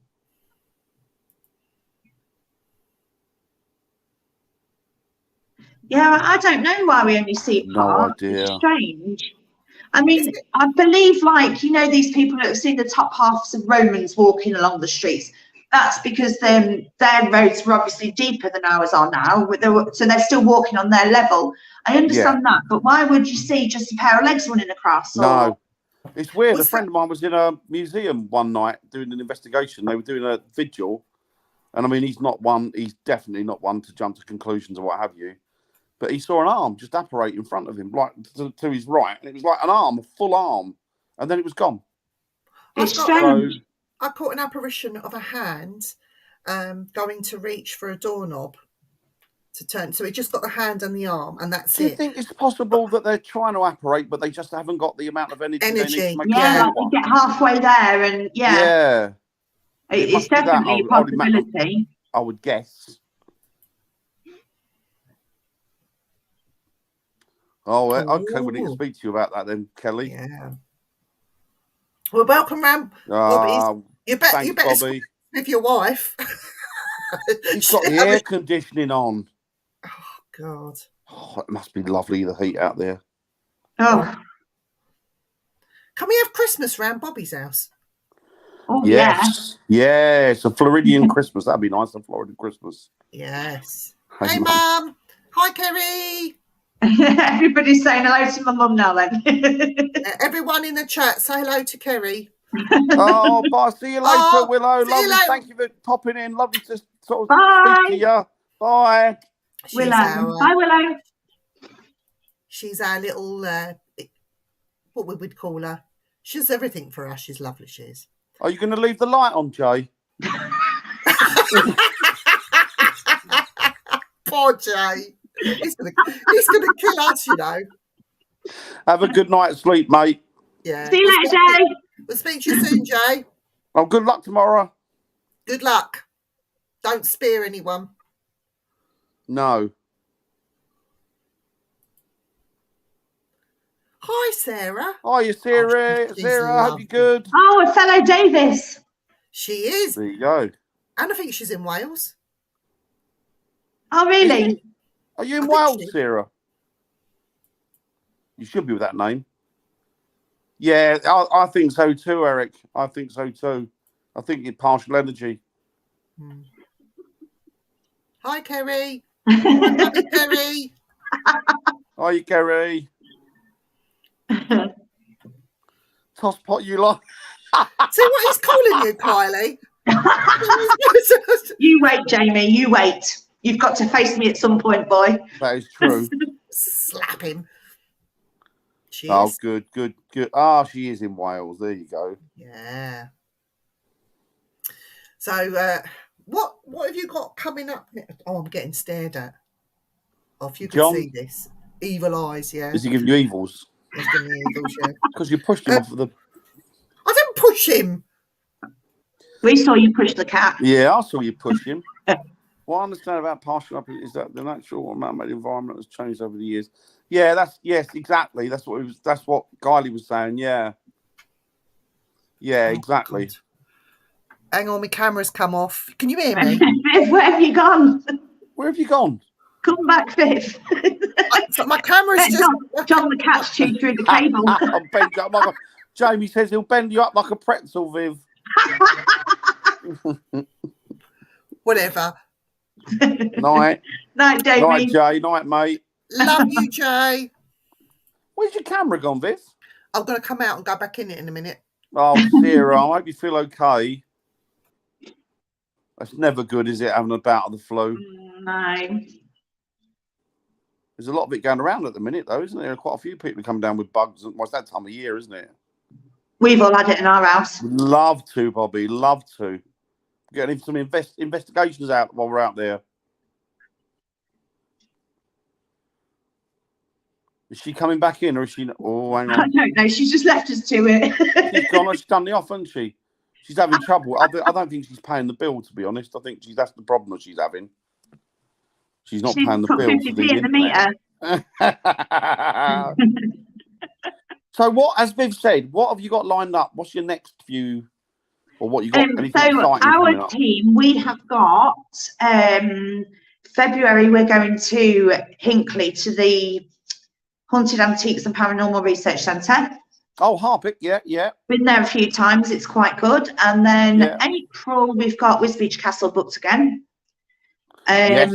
Yeah, I don't know why we only see No part. idea. It's strange. I mean, I believe, like, you know, these people that have seen the top halves of Romans walking along the streets. That's because their roads were obviously deeper than ours are now, so they're still walking on their level. I understand that, but why would you see just a pair of legs running across? No, it's weird. A friend of mine was in a museum one night doing an investigation. They were doing a vigil, and I mean, he's definitely not one to jump to conclusions or what have you. But he saw an arm just apparate in front of him, like to his right, and it was like an arm, a full arm, and then it was gone. It's strange. I caught an apparition of a hand going to reach for a doorknob to turn. So it just got the hand and the arm, and that's it. Do you think it's possible that they're trying to apparate, but they just haven't got the amount of energy they need to make like you get halfway there, and it's definitely a possibility. I would guess. Oh, okay. We need to speak to you about that then, Kelly. Yeah. Well, welcome round, Bobby. You better Bobby. With your wife. He's got the air conditioning on. Oh God. Oh, it must be lovely, the heat out there. Oh. Can we have Christmas round Bobby's house? Oh, yes. Yeah. It's a Floridian Christmas. That'd be nice, a Floridian Christmas. Yes. Hey, Mum. Hi, Kerry. Everybody's saying hello to my mum now then. Everyone in the chat, say hello to Kerry. Oh, bye. See you later, Willow. Lovely. Thank you for popping in. Lovely to sort of speak to you. Bye. Willow. Bye, Willow. She's our little, what we would call her. She's everything for us. She's lovely, she is. Are you going to leave the light on, Jay? Poor Jay. He's gonna kill us, you know. Have a good night's sleep, mate. Yeah. See you later, Jay. We'll speak to you soon, Jay. Oh, good luck tomorrow. Good luck. Don't spear anyone. No. Hi, Sarah. Hi, Sarah. Sarah, I hope you're good. Oh, a fellow Davis. She is. There you go. And I think she's in Wales. Oh, really? Are you in Wales, Sarah? You should be with that name. Yeah, I think so too, Eric. I think so too. I think you're partial energy. Hi, Kerry. Hi, Kerry. Hi, Kerry. Tosspot, you like? See what he's calling you, Kylie? You wait, Jamie. You wait. You've got to face me at some point, boy. That is true. Slap him. Good. Ah, she is in Wales. There you go. Yeah. So, what have you got coming up? Oh, I'm getting stared at. Oh, if you could see this. Evil eyes, yeah. Is he giving you evils? He's giving me evils, yeah. Because you pushed him off of the... I didn't push him. We saw you push the cat. Yeah, I saw you push him. What I understand about partial up is that the natural or man-made environment has changed over the years. Yeah, exactly. That's what Kylie was saying. Yeah, exactly. God. Hang on, my camera's come off. Can you hear me? Where have you gone? Where have you gone? Come back, Viv. My camera's just... John the cat's chewed through the cable. I'll bend you up like Jamie says he'll bend you up like a pretzel, Viv. Whatever. Night. Night, Jamie. Night, Jay. Night, mate. Love you, Jay. Where's your camera gone, Viv? I'm going to come out and go back in it in a minute. Oh, Sarah, I hope you feel okay. That's never good, is it, having a bout of the flu? No. There's a lot of it going around at the minute, though, isn't there? Quite a few people come down with bugs. Well, it's that time of year, isn't it? We've all had it in our house. Love to, Bobby. Love to. Getting some investigations out while we're out there. Is she coming back in, or is she? Oh, hang on. I don't know. She's just left us to it. She's gone. She's done the off, hasn't she? She's having trouble. I don't think she's paying the bill, to be honest. I think that's the problem that she's having. She's not paying the bill for the internet. So, what, as Viv said, what have you got lined up? What's your next few? Or what you got? So our team, we have got February, we're going to Hinckley to the Haunted Antiques and Paranormal Research Centre. Oh, Harpic, yeah. Been there a few times. It's quite good. And then April, we've got Wisbech Castle booked again. Yes.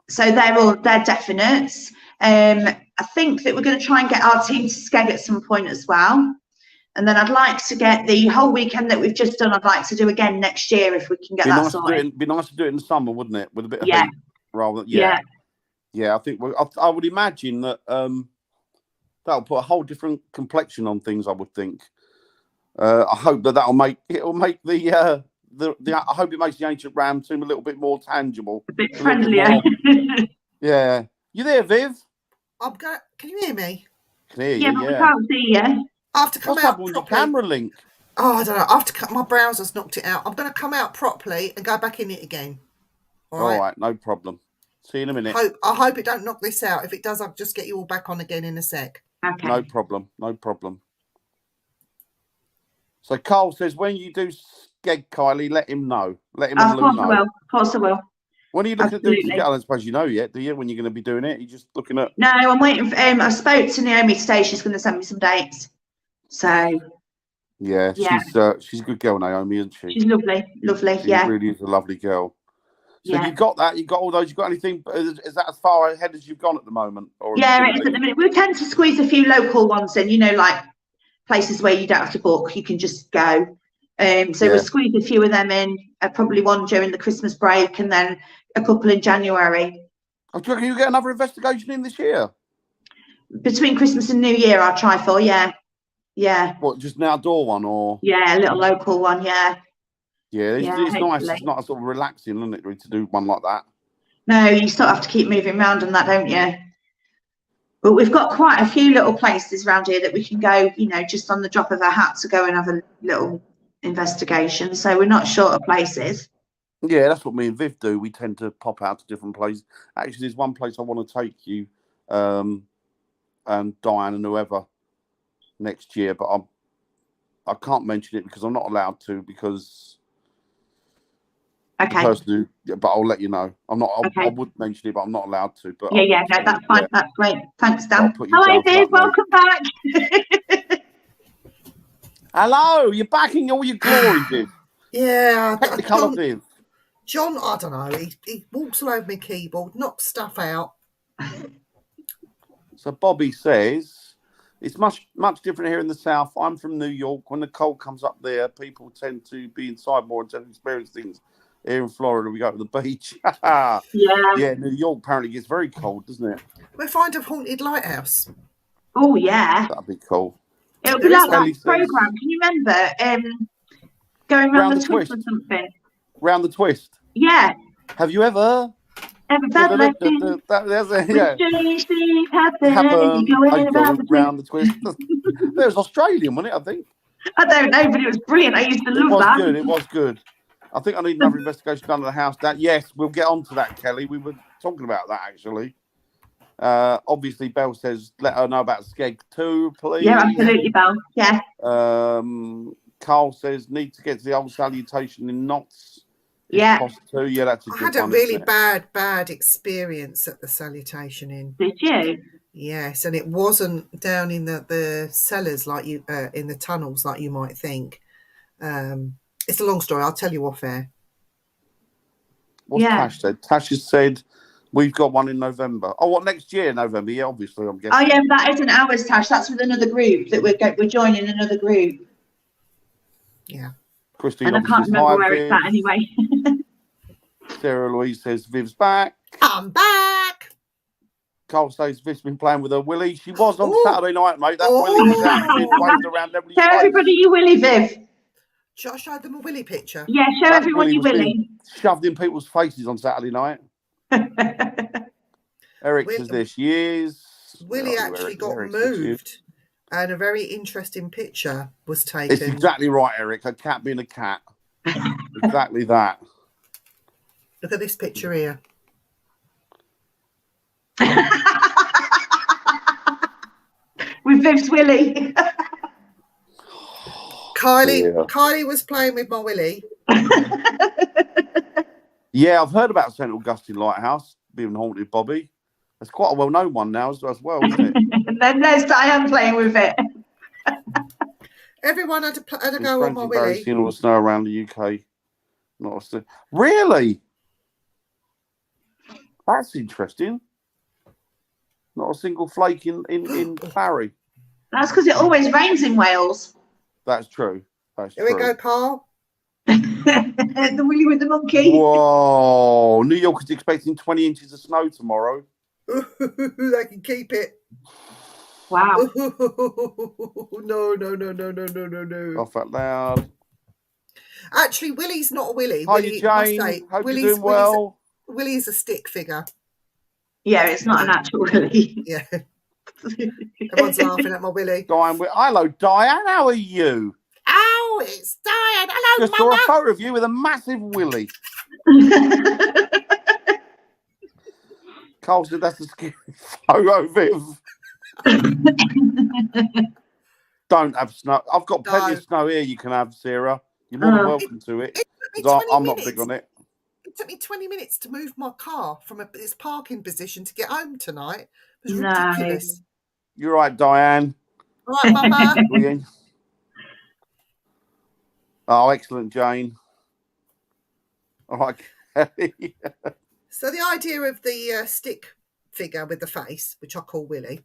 So they're definites. I think that we're going to try and get our team to Skeg at some point as well. And then I'd like to get the whole weekend that we've just done, I'd like to do again next year if we can get that sorted. Be nice to do it in the summer, wouldn't it? With a bit of heat. Rather, yeah, I think I would imagine that that'll put a whole different complexion on things. I would think. I hope that'll make the I hope it makes the ancient ram tomb a little bit more tangible, a bit friendlier. Yeah, you there, Viv? Can you hear me? Can hear you. Yeah, but we can't see you. I have to come out with properly. The camera link? Oh, I don't know. I have to cut. My browser's knocked it out. I'm going to come out properly and go back in it again. All right, no problem. See you in a minute. I hope it don't knock this out. If it does, I'll just get you all back on again in a sec. Okay. No problem. So Carl says, when you do Skeg, Kylie, let him know. Let him know. Of course I will. When are you looking at doing it? I don't suppose you know yet, do you? When you're going to be doing it? You're just looking at... No, I'm waiting for... I spoke to Naomi today. She's going to send me some dates. So... Yeah. She's a good girl, Naomi, isn't she? She's lovely. She really is a lovely girl. So you got that? You got all those? You got anything? Is that as far ahead as you've gone at the moment? Or yeah, it is at the minute. We tend to squeeze a few local ones in, like places where you don't have to book. You can just go. We'll squeeze a few of them in, probably one during the Christmas break and then a couple in January. Oh, do you reckon you get another investigation in this year? Between Christmas and New Year, I'll try for, yeah. What, just an outdoor one or? Yeah, a little local one, yeah. Yeah, it's nice. It's not sort of relaxing, isn't it, to do one like that? No, you sort of have to keep moving around on that, don't you? But we've got quite a few little places around here that we can go, just on the drop of a hat to go and have a little investigation. So we're not short of places. Yeah, that's what me and Viv do. We tend to pop out to different places. Actually, there's one place I want to take you, and Diane and whoever, next year, but I can't mention it because I'm not allowed to because the person who, but I'll let you know. I'm not. I would mention it, but I'm not allowed to. But no, that's fine. That's great. Thanks, Dan. Hi, Viv. Welcome back. Hello, you're back in all your glory, Viv. Yeah, Viv. John, I don't know. He walks all over my keyboard, knocks stuff out. So Bobby says, it's much different here in the south. I'm from New York. When the cold comes up there, people tend to be inside more and tend to experience things. Here in Florida, we go to the beach. Yeah, New York apparently gets very cold, doesn't it? We'll find a haunted lighthouse. Oh, yeah. That'd be cool. It'll be like that program. Can you remember going round the twist or something? Round the twist? Yeah. Have you ever felt like this? There's a, yeah. Strange things happen. Going round the twist. It was Australian, wasn't it, I think? I don't know, but it was brilliant. I used to love that. It was good. I think I need another investigation done at the house. Yes, we'll get on to that, Kelly. We were talking about that, actually. Obviously, Belle says, let her know about Skeg too, please. Yeah, absolutely, Belle. Yeah. Carl says, need to get to the old salutation in Knots. Yeah. Too. Yeah, that's a good one. I had a really bad experience at the salutation in. Did you? Yes, and it wasn't down in the cellars like you, in the tunnels like you might think. It's a long story. I'll tell you off air. What's Tash said? Tash has said, we've got one in November. Oh, what, next year, November? Yeah, obviously, I'm guessing. Oh, yeah, that isn't ours, Tash. That's with another group that we're joining another group. Yeah. Christine, and I can't remember where it's at anyway. Sarah Louise says, Viv's back. I'm back. Carl says Viv's been playing with her Willie. She was on Saturday night, mate. That Willie was out and waved around everybody's Show everybody your Willie, Viv. Should I show them a Willie picture? Yeah, show everyone your Willie. Shoved in people's faces on Saturday night. Eric says there she is. Willie actually got moved, and a very interesting picture was taken. It's exactly right, Eric. A cat being a cat. Exactly that. Look at this picture here. With Viv's Willie. Kylie was playing with my Willie. Yeah, I've heard about St Augustine Lighthouse being haunted, Bobby. It's quite a well-known one now as well, isn't it? And then there's Diane playing with it. Everyone had a go on my willy. Seeing all the snow around the UK. Really? That's interesting. Not a single flake in Barry. That's because it always rains in Wales. That's true. Here we go, Carl. The willy with the monkey. Whoa! New York is expecting 20 inches of snow tomorrow. They can keep it. Wow. No. Laugh out loud. Actually, Willy's not a willy. Hi, Jane. Hope you're doing well. Willy is a stick figure. Yeah, it's not an actual willy. Yeah. Everyone's laughing at my willy. Diane, hello, Diane. How are you? Oh, it's Diane. Hello, Just saw a photo of you with a massive willy. Carl said that's a scary photo, Viv. Don't have snow. I've got plenty of snow here you can have, Sarah. You're more than welcome to it. I'm not big on it. It took me 20 minutes to move my car from its parking position to get home tonight. It was ridiculous. You're right, Diane. All right, Mama. Oh, excellent, Jane. All right, Kelly. So the idea of the stick figure with the face, which I call Willy,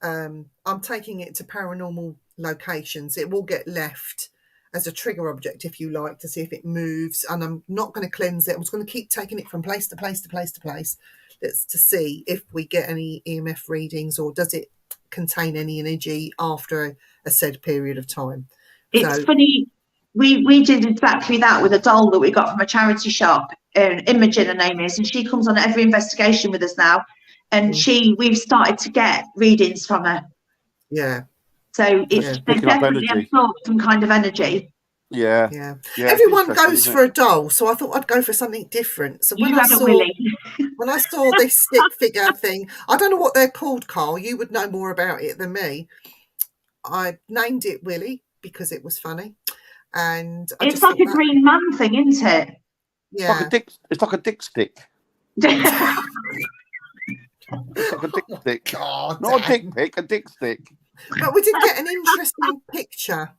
I'm taking it to paranormal locations. It will get left as a trigger object, if you like, to see if it moves. And I'm not going to cleanse it. I'm just going to keep taking it from place to place to place to place. That's to see if we get any EMF readings or does it contain any energy after a said period of time. It's funny. We did exactly that with a doll that we got from a charity shop. Imogen, her name is, and she comes on every investigation with us now. And we've started to get readings from her. Yeah. So it's they definitely absorb some kind of energy. Yeah. Everyone goes for a doll, so I thought I'd go for something different. So when I saw this stick figure thing, I don't know what they're called, Carl. You would know more about it than me. I named it Willy because it was funny. And it's like a Green Man thing, isn't it? Yeah. It's like a dick stick. It's like a dick stick. God, not a dick pic, a dick stick. But we did get an interesting picture.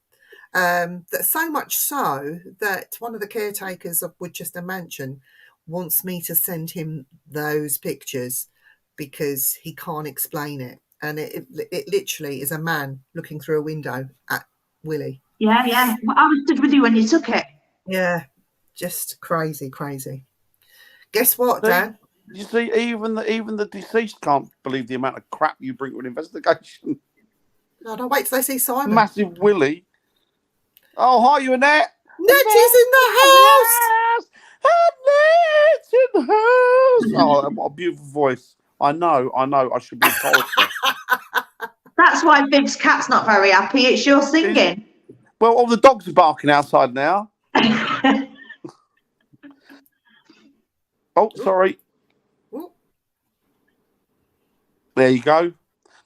That so much so that one of the caretakers of Woodchester Mansion wants me to send him those pictures because he can't explain it. And it literally is a man looking through a window at Willy. Yeah. Well, I was stood with you when you took it. Yeah, just crazy. Guess what, Dan? You see, even the deceased can't believe the amount of crap you bring to an investigation. No, don't wait till they see Simon. Massive Willy. Oh, hi, you Annette. Annette is in the house. Annette's in the house. Oh, what a beautiful voice. I know. I should be told. That's why Viv's cat's not very happy. It's your singing. Well, all the dogs are barking outside now. Oh, sorry. Ooh. There you go.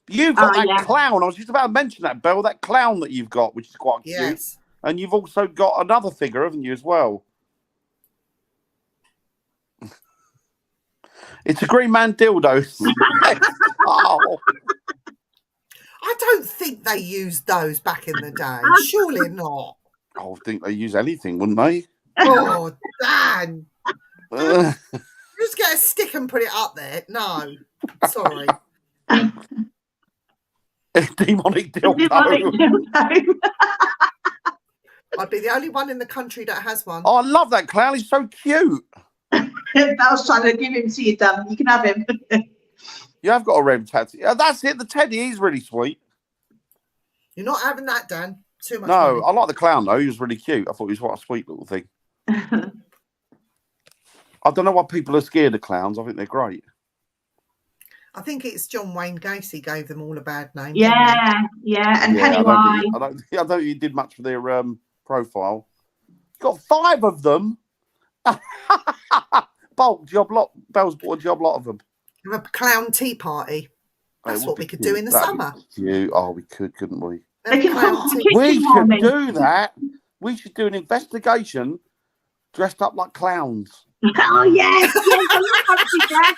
You've got that clown. I was just about to mention that, Belle, that clown that you've got, which is quite cute. And you've also got another figure, haven't you, as well? It's a Green Man dildo. Oh. I don't think they used those back in the day. Surely not. I would think they use anything, wouldn't they? Oh, Dan. Just get a stick and put it up there. No. Sorry. Demonic dildo. I'd be the only one in the country that has one. Oh, I love that clown. He's so cute. Belle's trying to give him to you, Dan. You can have him. You have got a red tattoo. That's it. The teddy, he's really sweet. You're not having that, Dan. Too much. No, money. I like the clown though. He was really cute. I thought he was quite a sweet little thing. I don't know why people are scared of clowns. I think they're great. I think it's John Wayne Gacy gave them all a bad name. Yeah, and Pennywise. I don't think he did much for their profile. Got 5 of them. Belle's bought a job lot of them. A clown tea party. That's what we could do in the summer. Oh, we could, couldn't we? We should do that. We should do an investigation dressed up like clowns. Oh yes, yes, I love fancy dress.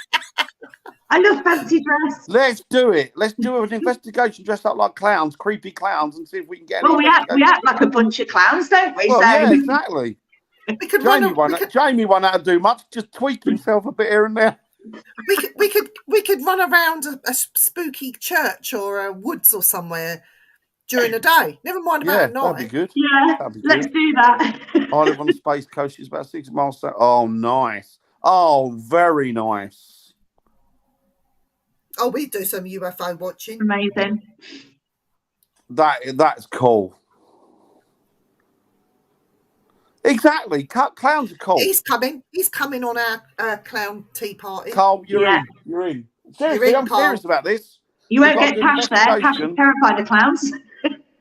I love fancy dress. Let's do it. Let's do an investigation dressed up like clowns, creepy clowns, and see if we can get. Well, we act like a bunch of clowns, don't we? Well, so yeah, exactly. Jamie won't have to do much. Just tweak himself a bit here and there. We could run around a spooky church or a woods or somewhere during the day. Never mind about at night. That'd be good. Yeah, let's do that. I live on the Space Coast. It's about 6 miles south. Oh, nice. Oh, very nice. Oh, we do some UFO watching. Amazing. That's cool. Exactly. Clowns are cool. He's coming on our clown tea party. Carl, you're in. Seriously, I'm serious about this. You won't get Tash there. Tash is terrified of clowns.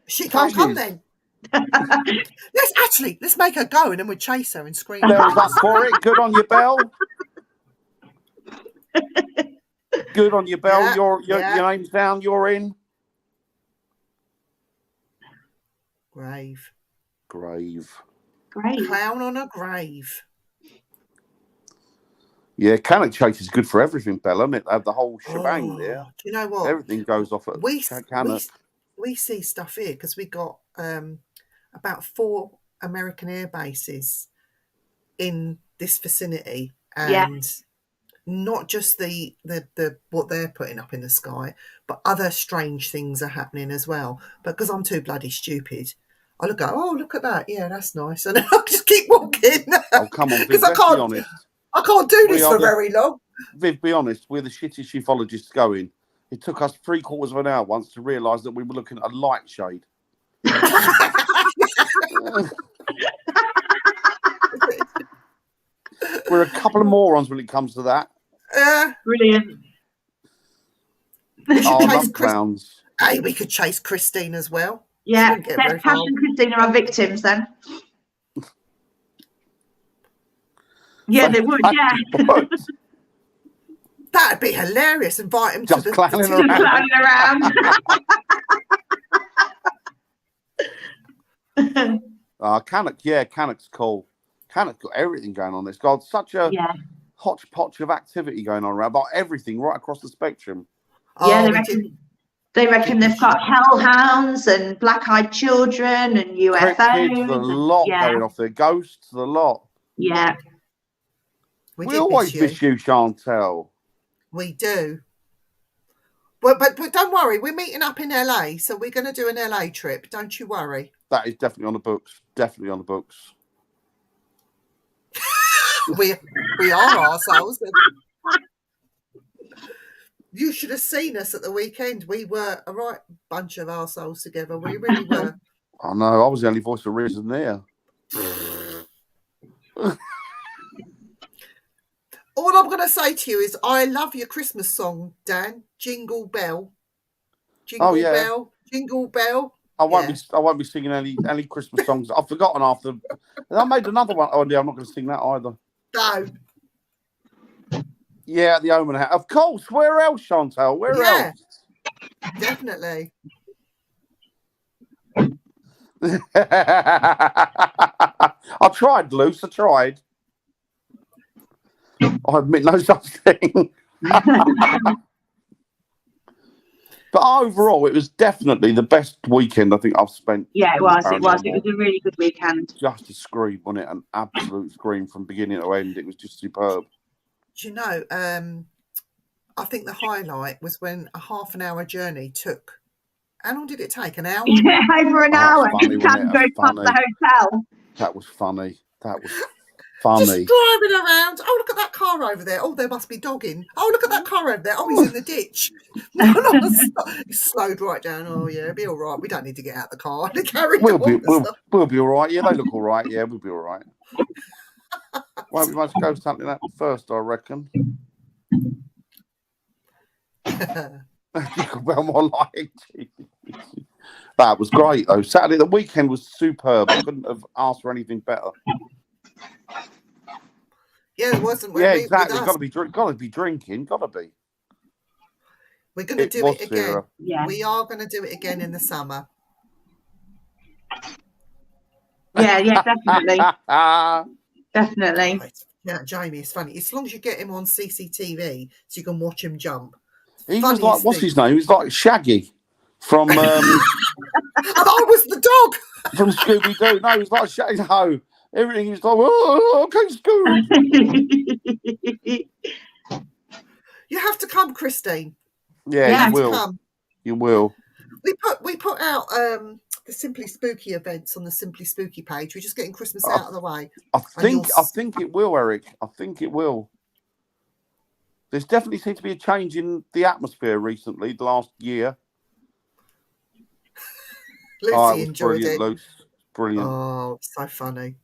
She can't come then. Let's make her go and then we'll chase her and scream. Bell's up for it. Good on you, Bell. Good on you, Bell. Your name's down. You're in. Grave. Grave. Clown on a grave. Yeah, Cannock Chase is good for everything, Bella, isn't it? They have the whole shebang there. Do you know what? Everything goes off at Cannock. We see stuff here because we got about 4 American air bases in this vicinity, and not just the what they're putting up in the sky, but other strange things are happening as well. But because I'm too bloody stupid, I look at that, yeah, that's nice, and I just keep walking. Oh, come on, Viv, let's be honest. I can't do this for very long. Viv, be honest, we're the shittest ufologists going. It took us 3/4 of an hour once to realise that we were looking at a light shade. We're a couple of morons when it comes to that. Brilliant. I love clowns. Hey, we could chase Christine as well. Yeah, Tash and Christine are our victims then. Yeah, they would, yeah. That'd be hilarious. Invite him just to the clowning around. Cannock's cool. Cannock's got everything going on. It's got such a hodgepodge of activity going on around about everything right across the spectrum. Yeah, they reckon they've got hellhounds and black-eyed children and UFOs. Cryptids, the lot going off there. Ghosts, the lot. Yeah. We always miss you, Chantel. We do. Well, but don't worry, we're meeting up in LA, so we're going to do an LA trip. Don't you worry. That is definitely on the books. Definitely on the books. we are ourselves. You should have seen us at the weekend. We were a right bunch of arseholes together. We really were. I know. I was the only voice of reason there. All I'm going to say to you is I love your Christmas song, Dan. Jingle Bell. Jingle Bell. Jingle Bell. I won't be singing any Christmas songs. I've forgotten after. I made another one. Oh, yeah, I'm not going to sing that either. No. Yeah, the Omen House. Of course. Where else, Chantal? Where else? Definitely. I tried, Luce. I tried. I admit no such thing. But overall, it was definitely the best weekend I think I've spent. Yeah, it was. It was a really good weekend. Just a scream, wasn't it? An absolute scream from beginning to end. It was just superb. Do you know, I think the highlight was when a half an hour journey took. How long did it take? An hour? Yeah, over an hour. You can't go past the hotel. That was funny. That was funny. Just driving around. Oh, look at that car over there. Oh, there must be dogging. Oh, look at that car over there. Oh, he's in the ditch. He slowed right down. Oh, yeah, it'll be all right. We don't need to get out the car. We'll be all right. Yeah, they look all right. Yeah, we'll be all right. Well, we must go something that first, I reckon. Well, more like that was great though. Saturday, the weekend was superb. I couldn't have asked for anything better. Yeah, it wasn't. Yeah, exactly. Got to be drinking. Got to be. We're going to do it again. Sarah. Yeah, we are going to do it again in the summer. Yeah, definitely. Definitely. Yeah, Jamie, it's funny. As long as you get him on CCTV so you can watch him jump. He was like, what's his name? He was like Shaggy from... and I was the dog! From Scooby-Doo. No, he was like Shaggy. No, everything he was like, oh, okay, Scooby. You have to come, Christine. Yeah, you will. Come. You will. We put out the Simply Spooky events on the Simply Spooky page. We're just getting Christmas out of the way. I think it will, Eric. I think it will. There's definitely seemed to be a change in the atmosphere recently, the last year. Lucy enjoyed it. Luce. Brilliant. Oh, so funny.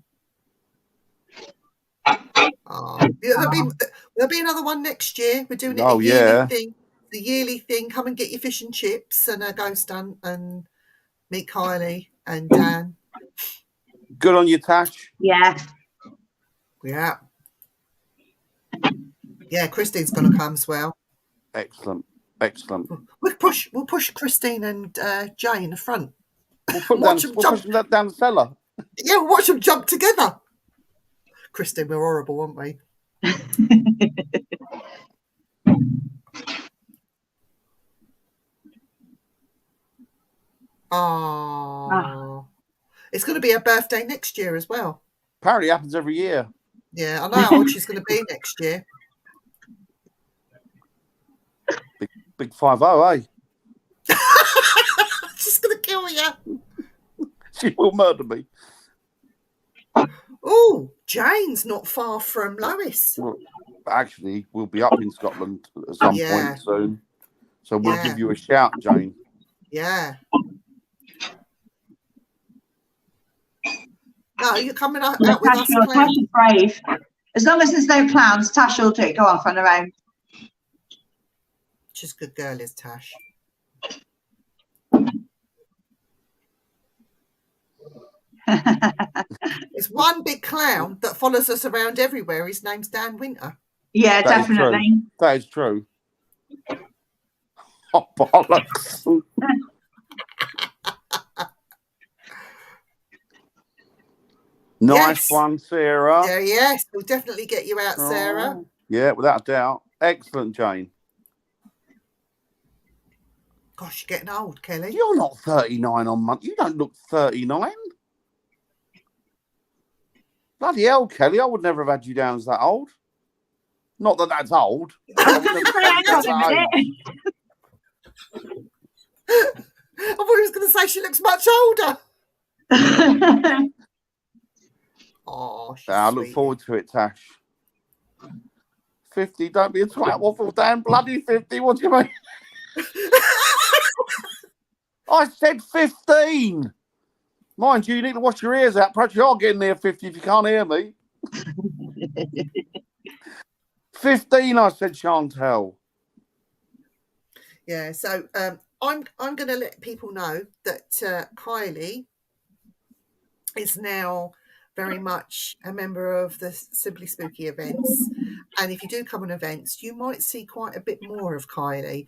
Oh, there'll be another one next year. We're doing it a yearly thing. The yearly thing. Come and get your fish and chips and a ghost hunt and meet Kylie and Dan. Good on you, Tash. Yeah. Yeah. Yeah, Christine's going to come as well. Excellent. We'll push Christine and Jay in the front. We'll push them down the cellar. Yeah, we'll watch them jump together. Christine, we're horrible, aren't we? Oh. It's going to be her birthday next year as well. Apparently it happens every year. Yeah, I know how old she's going to be next year. Big 5-0, eh? She's going to kill you. She will murder me. Oh, Jane's not far from Lois. Well, actually, we'll be up in Scotland at some point soon. So we'll give you a shout, Jane. Yeah. No, you're coming out with us. Tash is brave. As long as there's no clowns, Tash will go off on her own. She's a good girl, is Tash. It's one big clown that follows us around everywhere. His name's Dan Winter. Yeah, definitely. That is true. Oh, bollocks. Nice one, Sarah. Yeah, yes, we'll definitely get you out, Sarah. Yeah, without a doubt. Excellent, Jane. Gosh, you're getting old, Kelly. You're not 39 on Monday. You don't look 39. Bloody hell, Kelly. I would never have had you down as that old. Not that that's old. I thought he was going to say she looks much older. Oh, I look forward to it, Tash. 50, don't be a twat waffle, damn bloody 50. What do you mean? I said 15. Mind you, you need to wash your ears out. Perhaps you are getting near 50 if you can't hear me. 15, I said, Chantel. Yeah, so I'm going to let people know that Kylie is now very much a member of the Simply Spooky events. And if you do come on events, you might see quite a bit more of Kylie.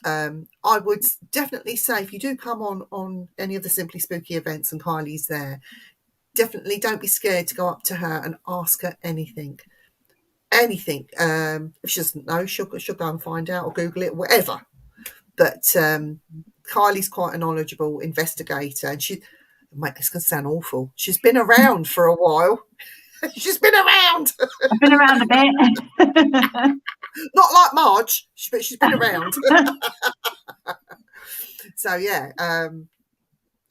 I would definitely say if you do come on any of the Simply Spooky events and Kylie's there, definitely don't be scared to go up to her and ask her anything. If she doesn't know, she'll go and find out or Google it, whatever. But Kylie's quite a knowledgeable investigator, and it's going to sound awful. She's been around for a while. She's been around. I've been around a bit. Not like Marge, but she's been around. So yeah,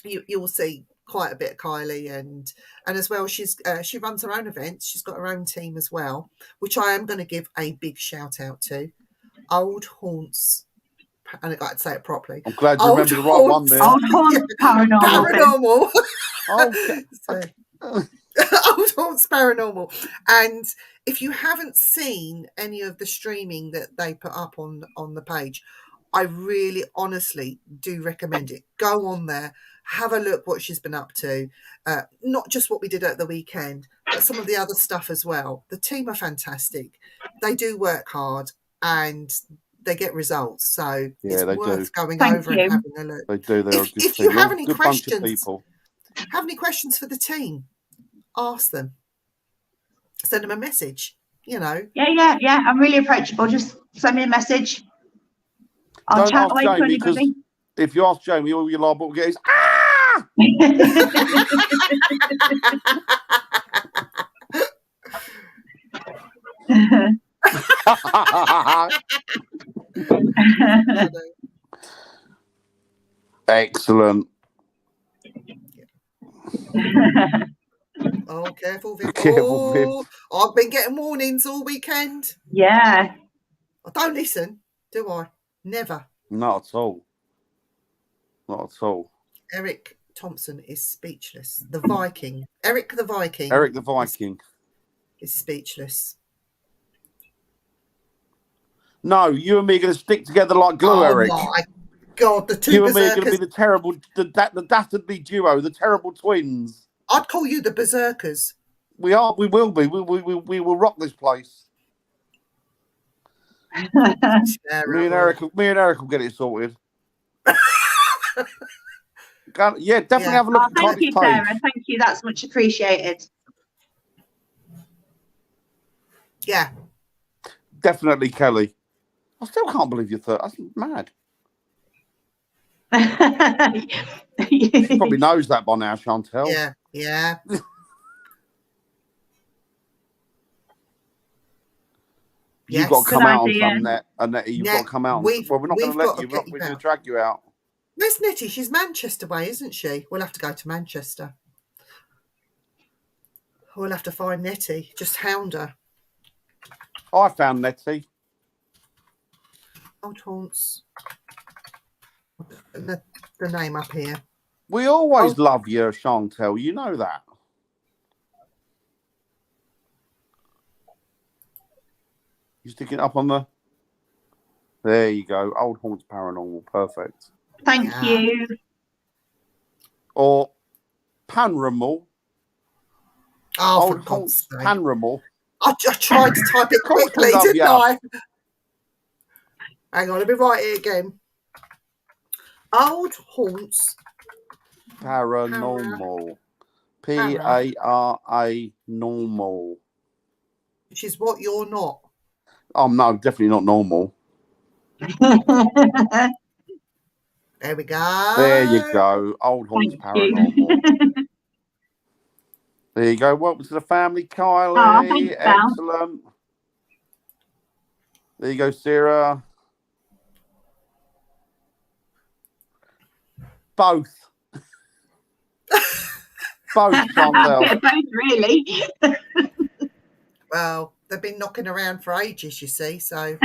you will see quite a bit of Kylie, and as well, she runs her own events. She's got her own team as well, which I am going to give a big shout out to. Old Haunts, and I got to say it properly. I'm glad you remember the right one there. Old Haunts Paranormal. Okay. Old Haunts Paranormal. And if you haven't seen any of the streaming that they put up on the page, I really honestly do recommend it. Go on there, have a look what she's been up to. Not just what we did at the weekend, but some of the other stuff as well. The team are fantastic. They do work hard and they get results. So it's worth going over and having a look. They do. If you have any questions, have any questions for the team, ask them. send them a message, you know. Yeah. I'm really approachable. Just send me a message. I'll Don't chat ask away to Jamie, because anybody. if you ask Jamie, all you're liable to get is ah. Excellent. Oh, careful, Viv. Careful, Viv. I've been getting warnings all weekend. Yeah. I don't listen, do I? Never. Not at all. Not at all. Eric Thompson is speechless. The Viking. Eric the Viking. Eric the Viking. Is speechless. No, you and me are going to stick together like glue, Eric. Oh my God, the two You and me are berserkers. going to be the terrible, the dastardly duo, the terrible twins. I'd call you the berserkers. We are. We will be. We will rock this place. Me and Eric will get it sorted. Yeah, definitely have a look at thank you, Kylie's Sarah. page. Thank you. That's much appreciated. Yeah. Definitely, Kelly. I still can't believe you're 30. That's mad. She probably knows that by now, Chantel. Yeah. You've got to come out on some, Annette. You've got to come out. We're not going to let you. We're going to drag you out. Where's Nettie? She's Manchester way, isn't she? We'll have to go to Manchester. We'll have to find Nettie. Just hound her. I found Nettie. Old haunts. The name up here. We always love you, Chantel. You know that. You stick it up on the... There you go. Old Haunts Paranormal. Perfect. Thank you. Or Paranormal. Oh, Old Haunts Paranormal. I tried to type it quickly, didn't I? Hang on, let me write it again. Old Haunts Paranormal. P-A-R-A normal. Which is what you're not. Oh, no, definitely not normal. There we go. There you go. Old Haunts Paranormal. There you go. Welcome to the family, Kylie. Oh, thanks, excellent. There you go, Sarah. Both. Both, Chantel. Both, really. Well, they've been knocking around for ages, you see, so...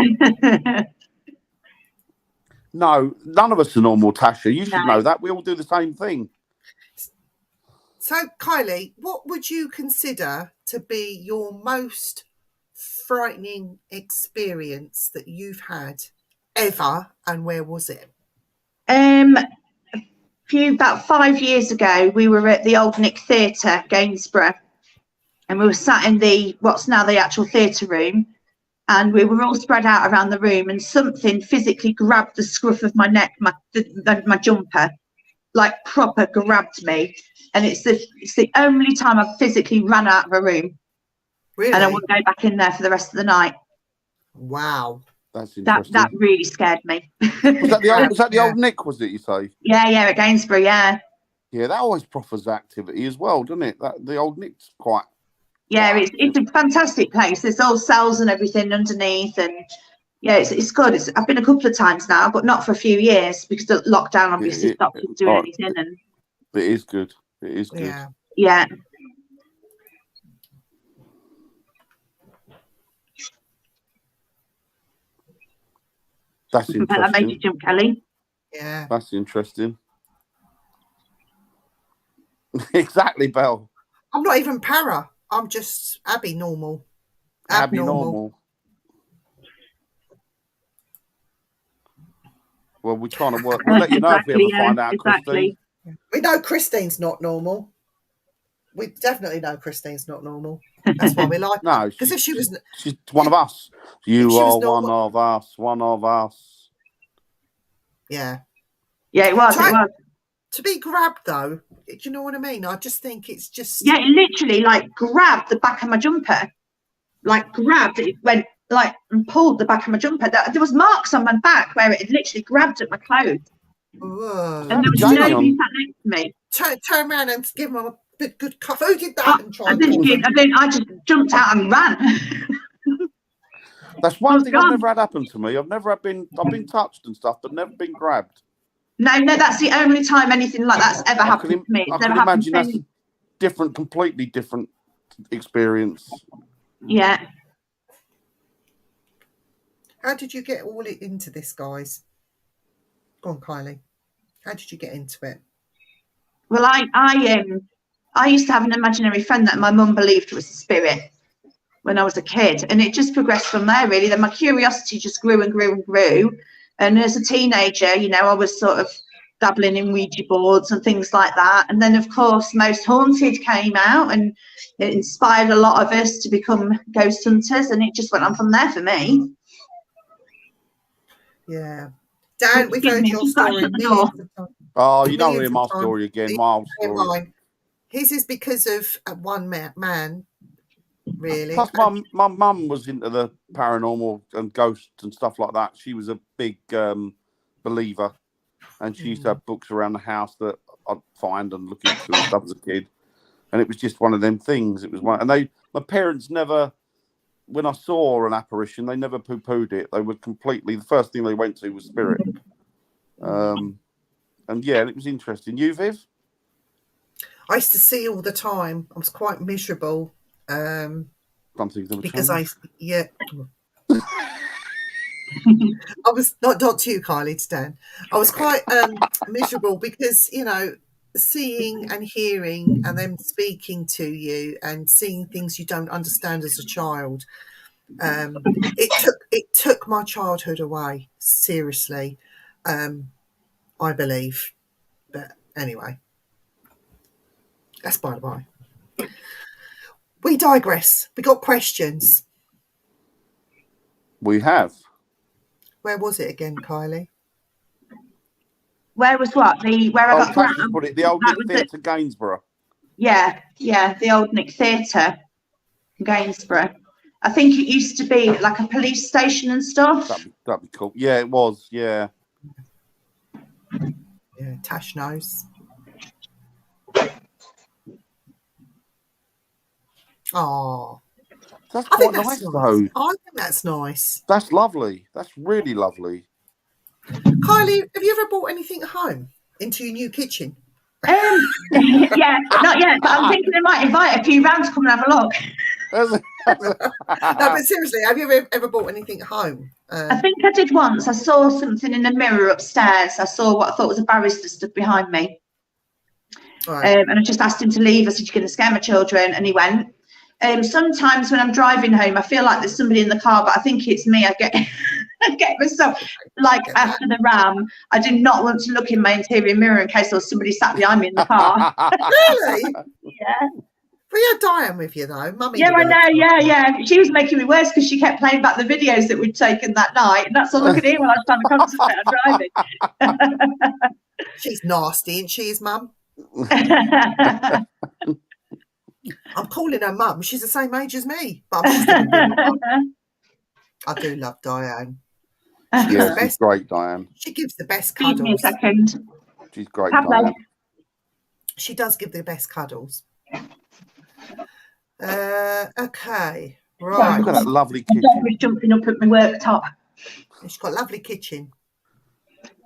No, none of us are normal, Tasha. You should know that. We all do the same thing. So, Kylie, what would you consider to be your most frightening experience that you've had ever, and where was it? About 5 years ago, we were at the Old Nick Theatre, Gainsborough, and we were sat in what's now the actual theatre room, and we were all spread out around the room, and something physically grabbed the scruff of my neck, my jumper, like proper grabbed me. And it's the only time I've physically run out of a room. Really? And I wouldn't go back in there for the rest of the night. Wow. That's interesting. That really scared me. Was that the old Nick, was it, you say? Yeah, at Gainsborough, yeah. Yeah, that always proffers activity as well, doesn't it? The old Nick's quite... Yeah, it's a fantastic place. There's all cells and everything underneath, and yeah, it's good. I've been a couple of times now, but not for a few years because the lockdown obviously stopped us doing anything. And it is good. It is good. Yeah. That's interesting. That made you jump, Kelly. Yeah. That's interesting. Exactly, Belle. I'm not even para. I'm just Abby normal. Abnormal. Well, we're trying to work. We'll let you know if we ever find out, Christine. We know Christine's not normal. We definitely know Christine's not normal. That's why we like her. No, because if she's one of us. You are normal, one of us. One of us. Yeah. Yeah, it was. To be grabbed, though, do you know what I mean? I just think it's just... Yeah, it literally, like, grabbed the back of my jumper. like grabbed it, went like and pulled the back of my jumper. There was marks on my back where it had literally grabbed at my clothes. Whoa. And there was nobody sat next to me. Turn around and give him a good cuff. Who did that? I just jumped out and ran. That's one thing I've never had happen to me. I've been touched and stuff, but never been grabbed. No, that's the only time anything like that's ever happened to me. I can imagine that's a completely different experience. Yeah. How did you get all into this, guys? Go on, Kylie. How did you get into it? Well, I used to have an imaginary friend that my mum believed was a spirit when I was a kid, and it just progressed from there, really. Then my curiosity just grew and grew and grew. And as a teenager, you know, I was sort of dabbling in Ouija boards and things like that. And then, of course, Most Haunted came out, and it inspired a lot of us to become ghost hunters, and it just went on from there for me. Yeah. Dan, we've heard your story. Oh, you don't hear my story again. My story. His is because of one man, really. Plus, my mum was into the paranormal and ghosts and stuff like that. She was a big believer, and she used to have books around the house that I'd find and look into and stuff as a kid. And it was just one of them things. It was one, and my parents never. When I saw an apparition, they never poo-pooed it. They were completely. The first thing they went to was spirit. And yeah, it was interesting. You, Viv? I used to see all the time. I was quite miserable. Because I was not to you, Kylie, to Dan. I was quite miserable because, you know, seeing and hearing and them speaking to you and seeing things you don't understand as a child. It took my childhood away, seriously. I believe. But anyway, that's by the by. We digress. We got questions. We have. Where was it again, Kylie? Where was what? Where I got grabbed? Put it, the old Nick Theatre, Gainsborough. Yeah, the old Nick Theatre, Gainsborough. I think it used to be like a police station and stuff. That'd be cool. Yeah, it was. Yeah. Yeah, Tash knows. Oh, that's quite nice, though. I think that's nice. That's lovely. That's really lovely. Kylie, have you ever brought anything home into your new kitchen? Yeah, not yet, but I'm thinking I might invite a few round to come and have a look. No, but seriously, have you ever brought anything home? I think I did once. I saw something in the mirror upstairs. I saw what I thought was a barrister stood behind me. Right. And I just asked him to leave. I said, "You're going to scare my children," and he went. Sometimes when I'm driving home, I feel like there's somebody in the car, but I think it's me. I get myself like after the ram. I do not want to look in my interior mirror in case there was somebody sat behind me in the car. Really? Yeah. We had Diane with you though, Mummy. Yeah, I know. Yeah. She was making me worse because she kept playing back the videos that we'd taken that night, and that's all I could hear when I was trying to concentrate on driving. She's nasty, isn't she, his mum? I'm calling her mum. She's the same age as me, but I'm still mum. I do love Diane. She's great, Diane. She gives the best cuddles. Give me a second. She's great, Diane. She does give the best cuddles. Okay, right. Look at that lovely kitchen. I'm jumping up at my worktop. She's got a lovely kitchen.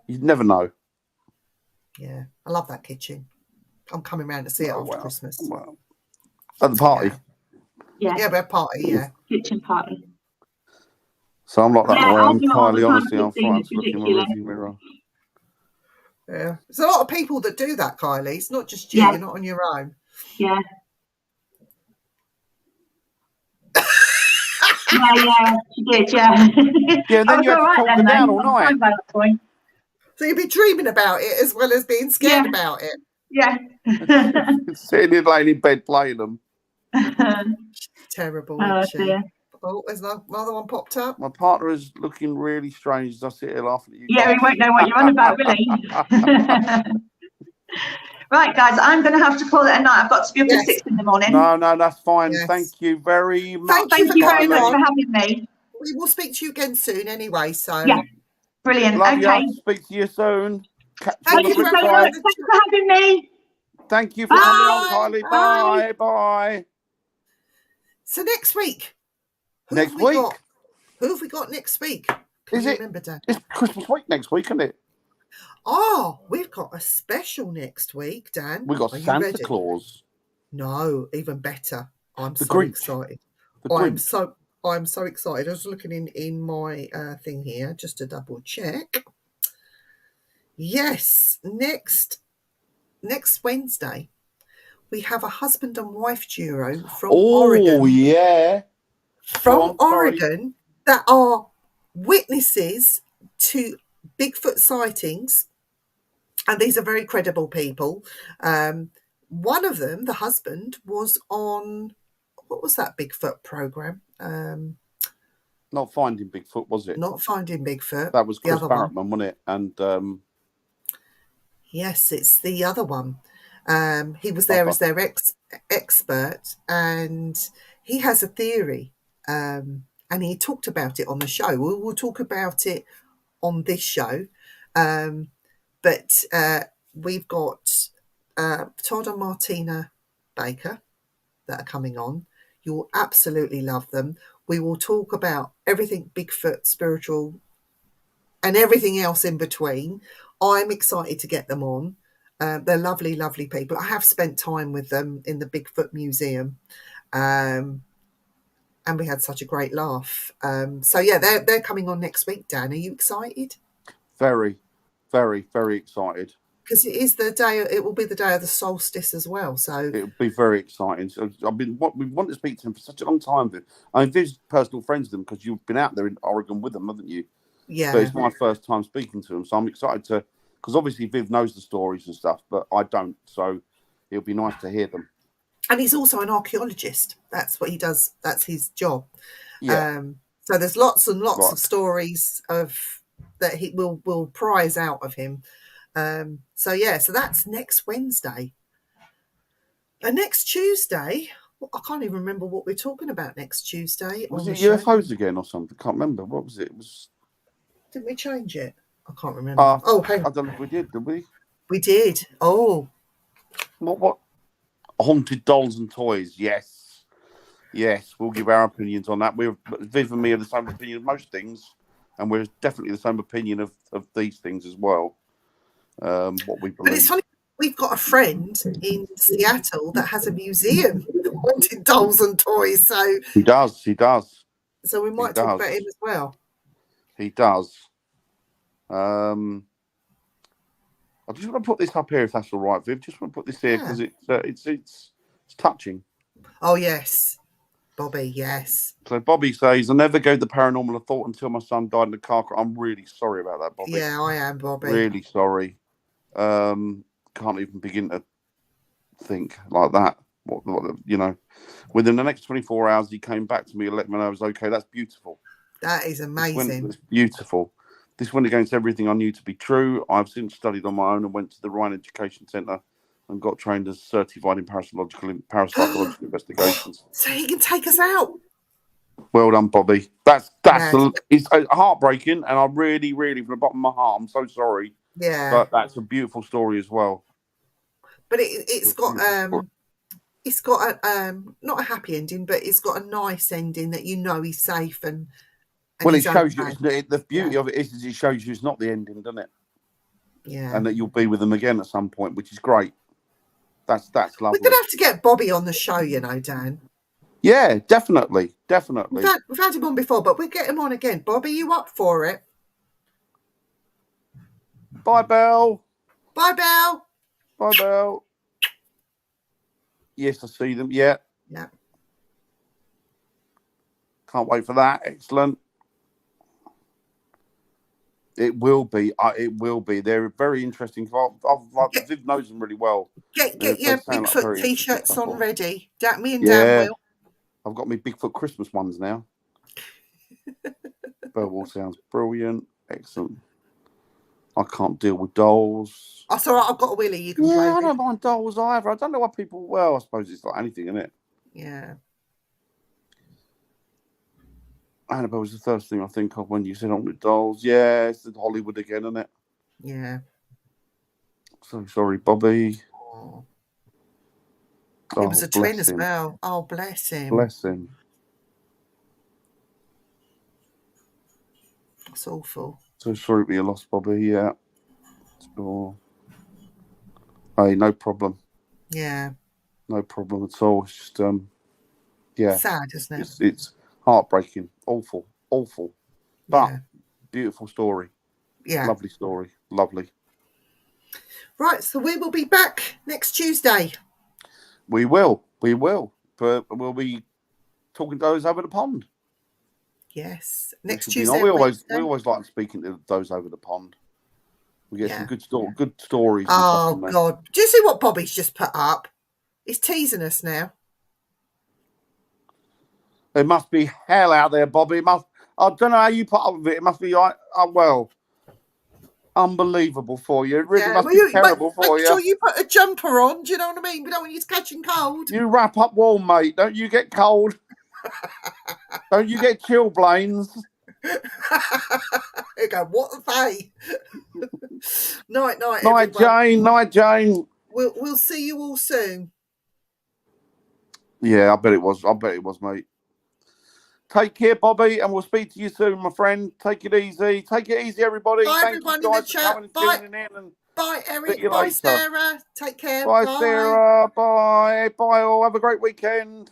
You'd never know. Yeah, I love that kitchen. I'm coming round to see it after Christmas. Well. At the party? Yeah, we're at a party, yeah. Kitchen party. So I'm like that around Kylie, honestly. I'm fine to look in my rearview mirror. Yeah. There's a lot of people that do that, Kylie. It's not just you. Yeah. You're not on your own. Yeah. Yeah, she did, yeah. Yeah, then you had to talk her down all night. By that point. So you'd be dreaming about it as well as being scared about it. Yeah. Sitting in, laying in bed playing them. Terrible. Oh, dear. Oh, there's another one popped up. My partner is looking really strange as I sit here laughing at you. Yeah, he won't know what you're on about, will he? Right, guys, I'm going to have to call it a night. I've got to be up at 6 in the morning. No, that's fine. Yes. Thank you very much. Thank you very much for having me. We will speak to you again soon anyway. So yeah, brilliant. Love okay. You. Speak to you soon. Thank you so much. Thanks for having me. Thank you for coming on, Kylie. Bye. So next week. Who have we got next week? Can you remember, Dan? It's Christmas week next week, isn't it? Oh, we've got a special next week, Dan. We've got Santa Claus. No, even better. I'm so Grinch. excited. The I'm so excited. I was looking in my thing here just to double check. Yes, next Wednesday we have a husband and wife duo from Oregon. Oh yeah, from Oregon that are witnesses to Bigfoot sightings, and these are very credible people. One of them, the husband, was on, what was that Bigfoot program? Not Finding Bigfoot, was it? Not Finding Bigfoot. That was the Chris other Barrettman, one. wasn't it? And yes, it's the other one. He was there as their expert, and he has a theory, and he talked about it on the show. We'll talk about it on this show, but we've got Todd and Martina Baker that are coming on. You'll absolutely love them. We will talk about everything Bigfoot, spiritual, and everything else in between. I'm excited to get them on. They're lovely, lovely people. I have spent time with them in the Bigfoot Museum, and we had such a great laugh. So yeah, they're coming on next week. Dan, are you excited? Very, very, very excited. Because it is the day. It will be the day of the solstice as well. So it'll be very exciting. So we want to speak to them for such a long time. I mean, Viv's personal friends with them because you've been out there in Oregon with them, haven't you? Yeah. So it's my first time speaking to them, so I'm excited to. Because obviously Viv knows the stories and stuff, but I don't. So it'll be nice to hear them. And he's also an archaeologist. That's what he does. That's his job. Yeah. So there's lots and lots of stories that he will prize out of him. So that's next Wednesday. And next Tuesday, I can't even remember what we're talking about next Tuesday. Was it UFOs again or something? I can't remember. What was it? Didn't we change it? I can't remember. Hang on. I don't know if we did we? We did. Oh. What? Haunted dolls and toys. Yes, we'll give our opinions on that. Viv and me have the same opinion of most things, and we're definitely the same opinion of these things as well. What we believe. But it's funny, we've got a friend in Seattle that has a museum of haunted dolls and toys. So he does. So we might talk about him as well. He does. I just want to put this up here, if that's all right, Viv. Just want to put this here because it's touching. Oh yes, Bobby. Yes. So Bobby says, "I never gave the paranormal a thought until my son died in a car crash." I'm really sorry about that, Bobby. Yeah, I am, Bobby. Really sorry. Can't even begin to think like that. What within the next 24 hours, he came back to me and let me know I was okay. That's beautiful. That is amazing. It's beautiful. This went against everything I knew to be true. I've since studied on my own and went to the Ryan Education Centre and got trained as certified in parapsychological investigations. So he can take us out. Well done, Bobby. That's it's heartbreaking, and I really, really, from the bottom of my heart, I'm so sorry. Yeah. But that's a beautiful story as well. But it's got not a happy ending, but it's got a nice ending that he's safe and well, it shows you the beauty of it is it shows you it's not the ending, doesn't it? Yeah. And that you'll be with them again at some point, which is great. That's lovely. We're gonna have to get Bobby on the show, Dan. Yeah, definitely. We've had him on before, but we'll get him on again. Bobby, you up for it? Bye, Belle. Bye, Belle. Bye, Belle. Yes, I see them. Yeah. Yeah. Can't wait for that. Excellent. It will be. It will be. They're very interesting. Viv knows them really well. Get your Bigfoot t-shirts on ready. Me and Dan will. I've got my Bigfoot Christmas ones now. Bellwall sounds brilliant. Excellent. I can't deal with dolls. That's all right. I've got a Willie you can play Yeah, I with. don't mind dolls either. I don't know why people. Well, I suppose it's like anything, isn't it? Yeah. Annabelle was the first thing I think of when you said on with dolls. Yeah, it's the Hollywood again, isn't it? Yeah. So sorry, Bobby. Oh. Oh, He was a twin bless as him. well. Oh, bless him. Bless him. That's awful. So sorry to your loss, Bobby. Yeah. Sure. Hey, no problem. Yeah. No problem at all. It's just yeah. Sad, isn't it? It's heartbreaking. Awful. But Yeah. beautiful story. Yeah. Lovely story. Lovely. Right, so we will be back next Tuesday. We will. But we'll be talking to those over the pond. Yes. Next Tuesday. We always like speaking to those over the pond. We get some good stories. Oh, God. Do you see what Bobby's just put up? He's teasing us now. There must be hell out there, Bobby. I don't know how you put up with it. It must be like, unbelievable for you. It really must be terrible for you. Make sure you put a jumper on. Do you know what I mean? We don't want you catching cold. You wrap up warm, mate. Don't you get cold. Don't you get chilblains. You go, what are they? Night, everyone. Night, Jane. We'll see you all soon. Yeah, I bet it was, mate. Take care, Bobby, and we'll speak to you soon, my friend. Take it easy. Take it easy, everybody. Bye, Thank everyone you guys in the chat. Bye, Eric. Bye, Sarah. Take care. Bye, Sarah. Bye. Bye, all. Have a great weekend.